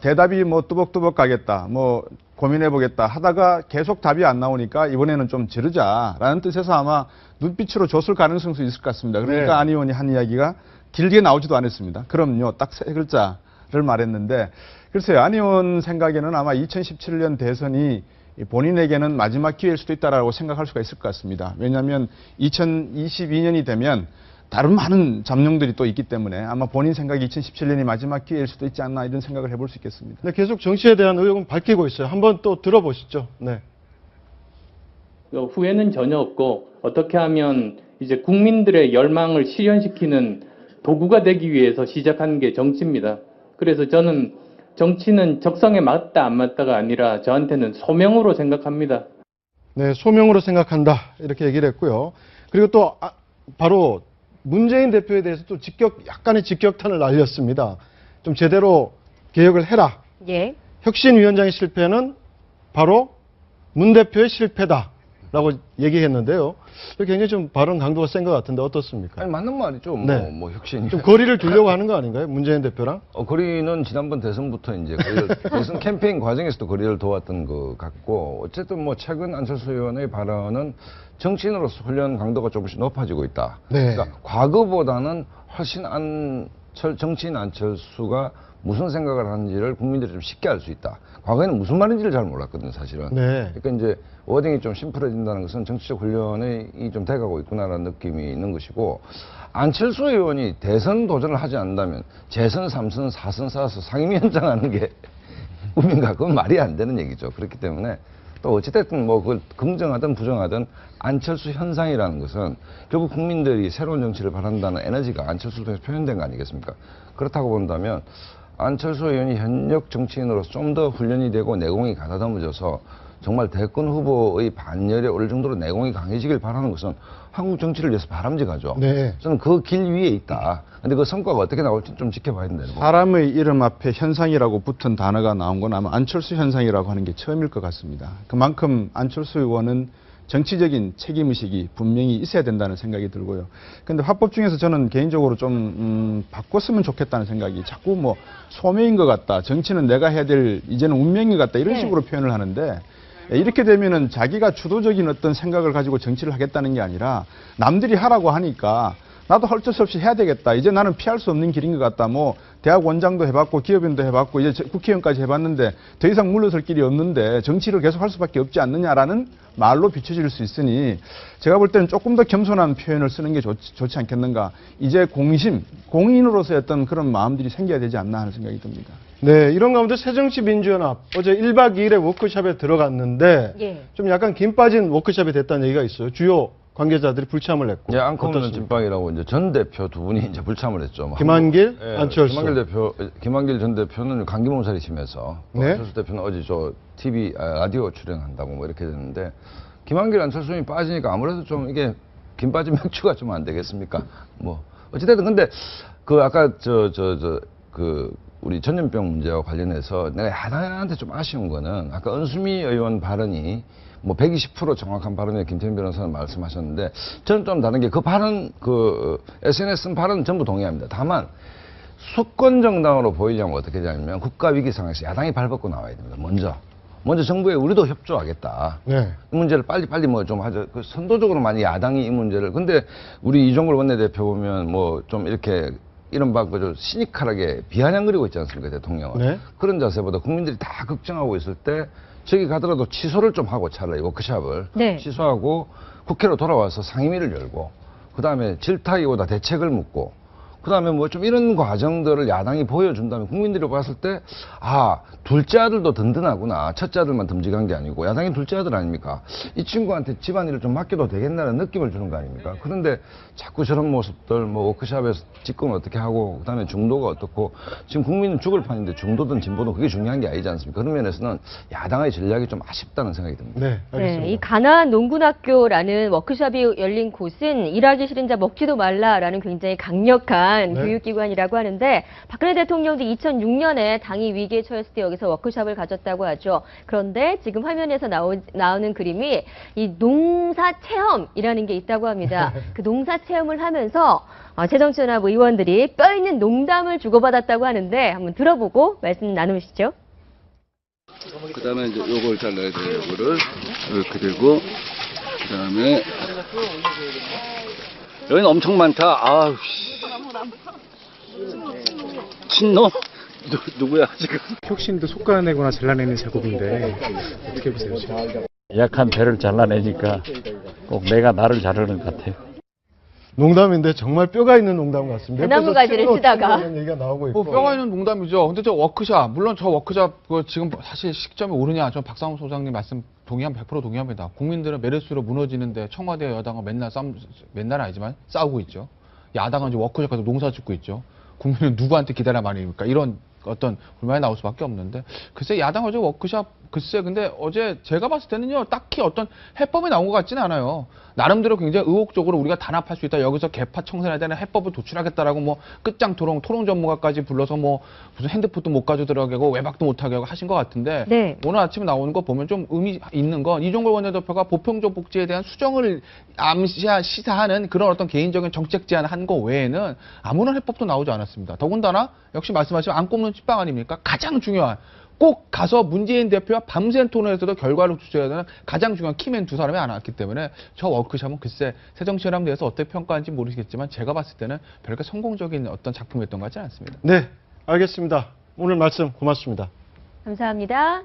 대답이 뭐 뚜벅뚜벅 가겠다. 뭐 고민해보겠다 하다가 계속 답이 안 나오니까 이번에는 좀 지르자라는 뜻에서 아마 눈빛으로 줬을 가능성도 있을 것 같습니다. 그러니까 안 의원이 한 이야기가 길게 나오지도 않았습니다. 그럼요, 딱 3글자를 말했는데 글쎄요, 안 의원 생각에는 아마 2017년 대선이 본인에게는 마지막 기회일 수도 있다라고 생각할 수가 있을 것 같습니다. 왜냐하면 2022년이 되면 다른 많은 잠룡들이 또 있기 때문에 아마 본인 생각이 2017년이 마지막 기회일 수도 있지 않나 이런 생각을 해볼 수 있겠습니다. 네, 계속 정치에 대한 의혹은 밝히고 있어요. 한번 또 들어보시죠. 네. 후회는 전혀 없고 어떻게 하면 이제 국민들의 열망을 실현시키는 도구가 되기 위해서 시작한 게 정치입니다. 그래서 저는 정치는 적성에 맞다 안 맞다가 아니라 저한테는 소명으로 생각합니다. 네, 소명으로 생각한다 이렇게 얘기를 했고요. 그리고 또 바로 문재인 대표에 대해서 또 약간의 직격탄을 날렸습니다. 좀 제대로 개혁을 해라. 혁신위원장의 실패는 바로 문 대표의 실패다라고 얘기했는데요. 굉장히 좀 발언 강도가 센 것 같은데 어떻습니까? 아니 맞는 말이죠. 뭐 혁신. 좀 거리를 두려고 하는 거 아닌가요? 문재인 대표랑? 거리는 지난번 대선부터 이제 대선 캠페인 과정에서도 거리를 두었던 것 같고 어쨌든 뭐 최근 안철수 의원의 발언은 정치인으로서 훈련 강도가 조금씩 높아지고 있다. 그러니까 과거보다는 훨씬 정치인 안철수가 무슨 생각을 하는지를 국민들이 좀 쉽게 알 수 있다. 과거에는 무슨 말인지를 잘 몰랐거든요, 사실은. 그러니까 이제 워딩이 좀 심플해진다는 것은 정치적 훈련이 좀 돼가고 있구나라는 느낌이 있는 것이고, 안철수 의원이 대선 도전을 하지 않는다면 재선 3선, 4선, 4선 상임위원장 하는 게 꿈인가? 그건 말이 안 되는 얘기죠. 그렇기 때문에 또 어찌됐든 뭐 그걸 긍정하든 부정하든 안철수 현상이라는 것은 결국 국민들이 새로운 정치를 바란다는 에너지가 안철수를 통해서 표현된 거 아니겠습니까? 그렇다고 본다면 안철수 의원이 현역 정치인으로서 좀 더 훈련이 되고 내공이 가다듬어져서 정말 대권 후보의 반열에 오를 정도로 내공이 강해지길 바라는 것은 한국 정치를 위해서 바람직하죠. 저는 그 길 위에 있다. 근데 그 성과가 어떻게 나올지 좀 지켜봐야 된다. 사람의 이름 앞에 현상이라고 붙은 단어가 나온 건 아마 안철수 현상이라고 하는 게 처음일 것 같습니다. 그만큼 안철수 의원은 정치적인 책임의식이 분명히 있어야 된다는 생각이 들고요. 근데 화법 중에서 저는 개인적으로 좀 바꿨으면 좋겠다는 생각이 자꾸 뭐 소명인 것 같다. 정치는 내가 해야 될 이제는 운명인 것 같다. 이런 식으로 표현을 하는데 이렇게 되면은 자기가 주도적인 어떤 생각을 가지고 정치를 하겠다는 게 아니라 남들이 하라고 하니까 나도 어쩔 수 없이 해야 되겠다. 이제 나는 피할 수 없는 길인 것 같다. 뭐 대학 원장도 해봤고 기업인도 해봤고 이제 국회의원까지 해봤는데 더 이상 물러설 길이 없는데 정치를 계속 할 수밖에 없지 않느냐라는 말로 비춰질 수 있으니 제가 볼 때는 조금 더 겸손한 표현을 쓰는 게 좋지 않겠는가. 이제 공인으로서의 어떤 그런 마음들이 생겨야 되지 않나 하는 생각이 듭니다. 네, 이런 가운데 새정치민주연합 어제 1박 2일의 워크숍에 들어갔는데 좀 약간 김 빠진 워크숍이 됐다는 얘기가 있어요. 주요 관계자들이 불참을 했고. 앙커는 찐빵이라고 이제 전 대표 두 분이 이제 불참을 했죠. 김한길, 안철수. 김한길 전 대표는 감기 몸살이 심해서 안철수 대표는 어제 TV 라디오 출연한다고 뭐 이렇게 됐는데 김한길 안철수님이 빠지니까 아무래도 좀 이게 김 빠진 맥주가 좀 안 되겠습니까? 뭐 어찌됐든 근데 그 아까 우리 전염병 문제와 관련해서 내가 야당한테 좀 아쉬운 거는 아까 은수미 의원 발언이 뭐 120% 정확한 발언에 김태현 변호사는 말씀하셨는데 저는 좀 다른 게 그 발언 SNS 쓴 발언은 전부 동의합니다. 다만 수권 정당으로 보이려면 어떻게 되냐면 국가 위기 상황에서 야당이 발벗고 나와야 됩니다. 먼저 정부에 우리도 협조하겠다. 이 문제를 빨리 뭐 좀 하자. 선도적으로 많이 야당이 이 문제를. 근데 우리 이종걸 원내대표 보면 뭐 좀 이렇게 이른바 시니컬하게 비아냥거리고 있지 않습니까, 대통령은. 그런 자세보다 국민들이 다 걱정하고 있을 때 저기 가더라도 취소를 좀 하고 차라리 워크숍을 취소하고 국회로 돌아와서 상임위를 열고 그다음에 질타기보다 대책을 묻고 그다음에 뭐 좀 이런 과정들을 야당이 보여준다면 국민들이 봤을 때 아, 둘째 아들도 든든하구나. 첫째 아들만 듬직한 게 아니고 야당이 둘째 아들 아닙니까? 이 친구한테 집안일을 좀 맡겨도 되겠나는 느낌을 주는 거 아닙니까? 그런데 자꾸 저런 모습들 뭐 워크숍에서 직권 어떻게 하고 그다음에 중도가 어떻고 지금 국민은 죽을 판인데 중도든 진보든 그게 중요한 게 아니지 않습니까? 그런 면에서는 야당의 전략이 좀 아쉽다는 생각이 듭니다. 네, 알겠습니다. 네, 이 가나안 농군학교라는 워크숍이 열린 곳은 일하기 싫은 자 먹지도 말라라는 굉장히 강력한 교육기관이라고 하는데 박근혜 대통령도 2006년에 당이 위기에 처했을 때 여기서 워크숍을 가졌다고 하죠. 그런데 지금 화면에서 나오는 그림이 이 농사 체험이라는 게 있다고 합니다. 그 농사 체험을 하면서 새정치연합 의원들이 뼈 있는 농담을 주고받았다고 하는데 한번 들어보고 말씀 나누시죠. 그다음에 이제 요걸 잘라야 돼요. 요거를 이렇게 되고 그다음에 여기는 엄청 많다. 아우 친놈 누구야 지금? 혁신도 솎아내거나 잘라내는 작업인데 어떻게 보세요? 지금? 약한 배를 잘라내니까 꼭 내가 나를 자르는 것 같아요. 농담인데 정말 뼈가 있는 농담 같습니다. 대나무 가지를 쓰다가 얘기가 나오고 있고. 뼈가 있는 농담이죠. 근데 저 워크샵 물론 저 워크샵 지금 사실 시점이 오르냐? 저 박상훈 소장님 말씀 100% 동의합니다. 국민들은 메르스로 무너지는데 청와대 여당은 맨날 아니지만 싸우고 있죠. 야당은 이제 워크숍 가서 농사 짓고 있죠. 국민은 누구한테 기다려 말입니까? 이런 어떤 불만이 나올 수밖에 없는데 글쎄 야당 어제 워크숍 글쎄 근데 어제 제가 봤을 때는요 딱히 어떤 해법이 나온 것 같지는 않아요. 나름대로 굉장히 의혹적으로 우리가 단합할 수 있다. 여기서 개파 청산에 대한 해법을 도출하겠다라고 뭐 끝장 토론 전문가까지 불러서 뭐 무슨 핸드폰도 못 가져 들어가고 외박도 못 하게 하고 하신 것 같은데 오늘 아침에 나오는 거 보면 좀 의미 있는 건 이종걸 원내대표가 보편적 복지에 대한 수정을 시사하는 그런 어떤 개인적인 정책 제안을 한 거 외에는 아무런 해법도 나오지 않았습니다. 더군다나 역시 말씀하신 안 꼽는 ጭ빵 아닙니까? 가장 중요한 꼭 가서 문재인 대표와 밤샘 토론에서도 결과를 주셔야 되는 가장 중요한 키맨 두 사람이 안 왔기 때문에 저 워크숍은 글쎄 새정치연합 내에서 어떻게 평가하는지 모르겠지만 제가 봤을 때는 별로 성공적인 어떤 작품이었던 것 같지는 않습니다. 네, 알겠습니다. 오늘 말씀 고맙습니다. 감사합니다.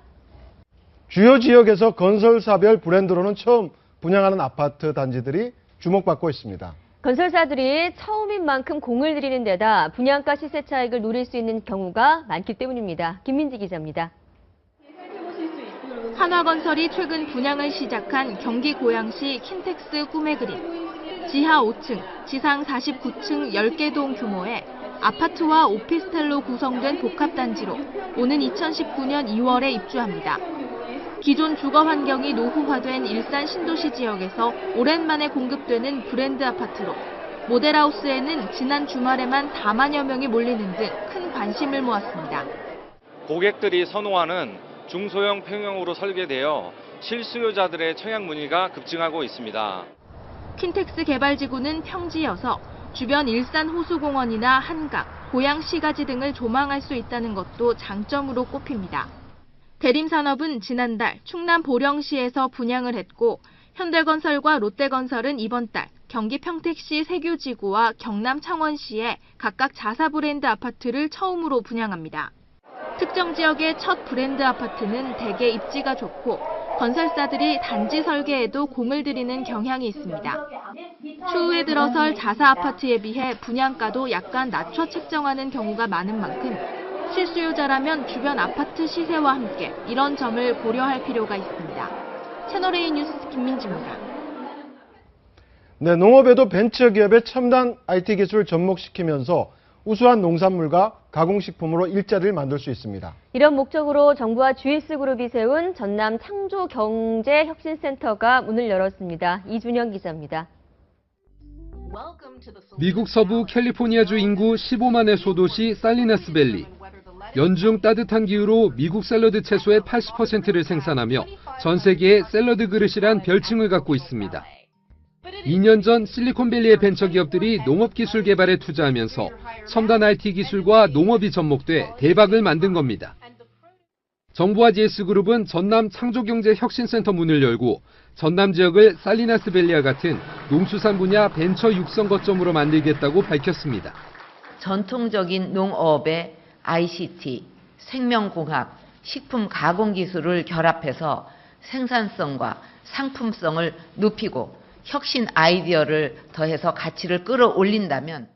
주요 지역에서 건설사별 브랜드로는 처음 분양하는 아파트 단지들이 주목받고 있습니다. 건설사들이 처음인 만큼 공을 들이는 데다 분양가 시세 차익을 노릴 수 있는 경우가 많기 때문입니다. 김민지 기자입니다. 한화건설이 최근 분양을 시작한 경기 고양시 킨텍스 꿈의 그림. 지하 5층, 지상 49층 10개 동 규모의 아파트와 오피스텔로 구성된 복합단지로 오는 2019년 2월에 입주합니다. 기존 주거 환경이 노후화된 일산 신도시 지역에서 오랜만에 공급되는 브랜드 아파트로 모델하우스에는 지난 주말에만 4만여 명이 몰리는 등 큰 관심을 모았습니다. 고객들이 선호하는 중소형 평형으로 설계되어 실수요자들의 청약 문의가 급증하고 있습니다. 킨텍스 개발지구는 평지여서 주변 일산 호수공원이나 한강, 고양시가지 등을 조망할 수 있다는 것도 장점으로 꼽힙니다. 대림산업은 지난달 충남 보령시에서 분양을 했고 현대건설과 롯데건설은 이번 달 경기 평택시 세교지구와 경남 창원시에 각각 자사 브랜드 아파트를 처음으로 분양합니다. 특정 지역의 첫 브랜드 아파트는 대개 입지가 좋고 건설사들이 단지 설계에도 공을 들이는 경향이 있습니다. 추후에 들어설 자사 아파트에 비해 분양가도 약간 낮춰 책정하는 경우가 많은 만큼 실수요자라면 주변 아파트 시세와 함께 이런 점을 고려할 필요가 있습니다. 채널A 뉴스 김민지입니다. 네, 농업에도 벤처기업의 첨단 IT 기술을 접목시키면서 우수한 농산물과 가공식품으로 일자리를 만들 수 있습니다. 이런 목적으로 정부와 GS그룹이 세운 전남 창조경제혁신센터가 문을 열었습니다. 이준영 기자입니다. 미국 서부 캘리포니아주 인구 15만의 소도시 살리나스밸리. 연중 따뜻한 기후로 미국 샐러드 채소의 80%를 생산하며 전 세계의 샐러드 그릇이란 별칭을 갖고 있습니다. 2년 전 실리콘밸리의 벤처기업들이 농업기술 개발에 투자하면서 첨단 IT 기술과 농업이 접목돼 대박을 만든 겁니다. 정부와 GS그룹은 전남 창조경제혁신센터 문을 열고 전남 지역을 살리나스밸리와 같은 농수산 분야 벤처 육성 거점으로 만들겠다고 밝혔습니다. 전통적인 농업의 ICT, 생명공학, 식품 가공 기술을 결합해서 생산성과 상품성을 높이고 혁신 아이디어를 더해서 가치를 끌어올린다면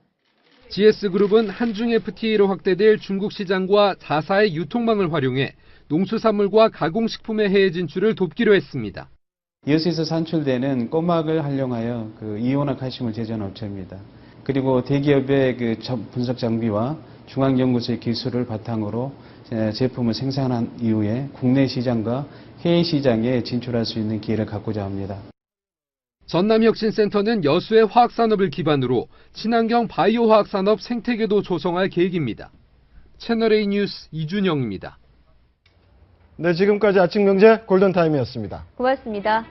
GS그룹은 한중 FTA로 확대될 중국 시장과 자사의 유통망을 활용해 농수산물과 가공식품의 해외 진출을 돕기로 했습니다. 여수에서 산출되는 꼬막을 활용하여 이온화 칼슘을 제조하는 업체입니다. 그리고 대기업의 분석 장비와 중앙연구소의 기술을 바탕으로 제품을 생산한 이후에 국내 시장과 해외 시장에 진출할 수 있는 기회를 갖고자 합니다. 전남혁신센터는 여수의 화학산업을 기반으로 친환경 바이오 화학산업 생태계도 조성할 계획입니다. 채널A 뉴스 이준영입니다. 네, 지금까지 아침경제 골든타임이었습니다. 고맙습니다.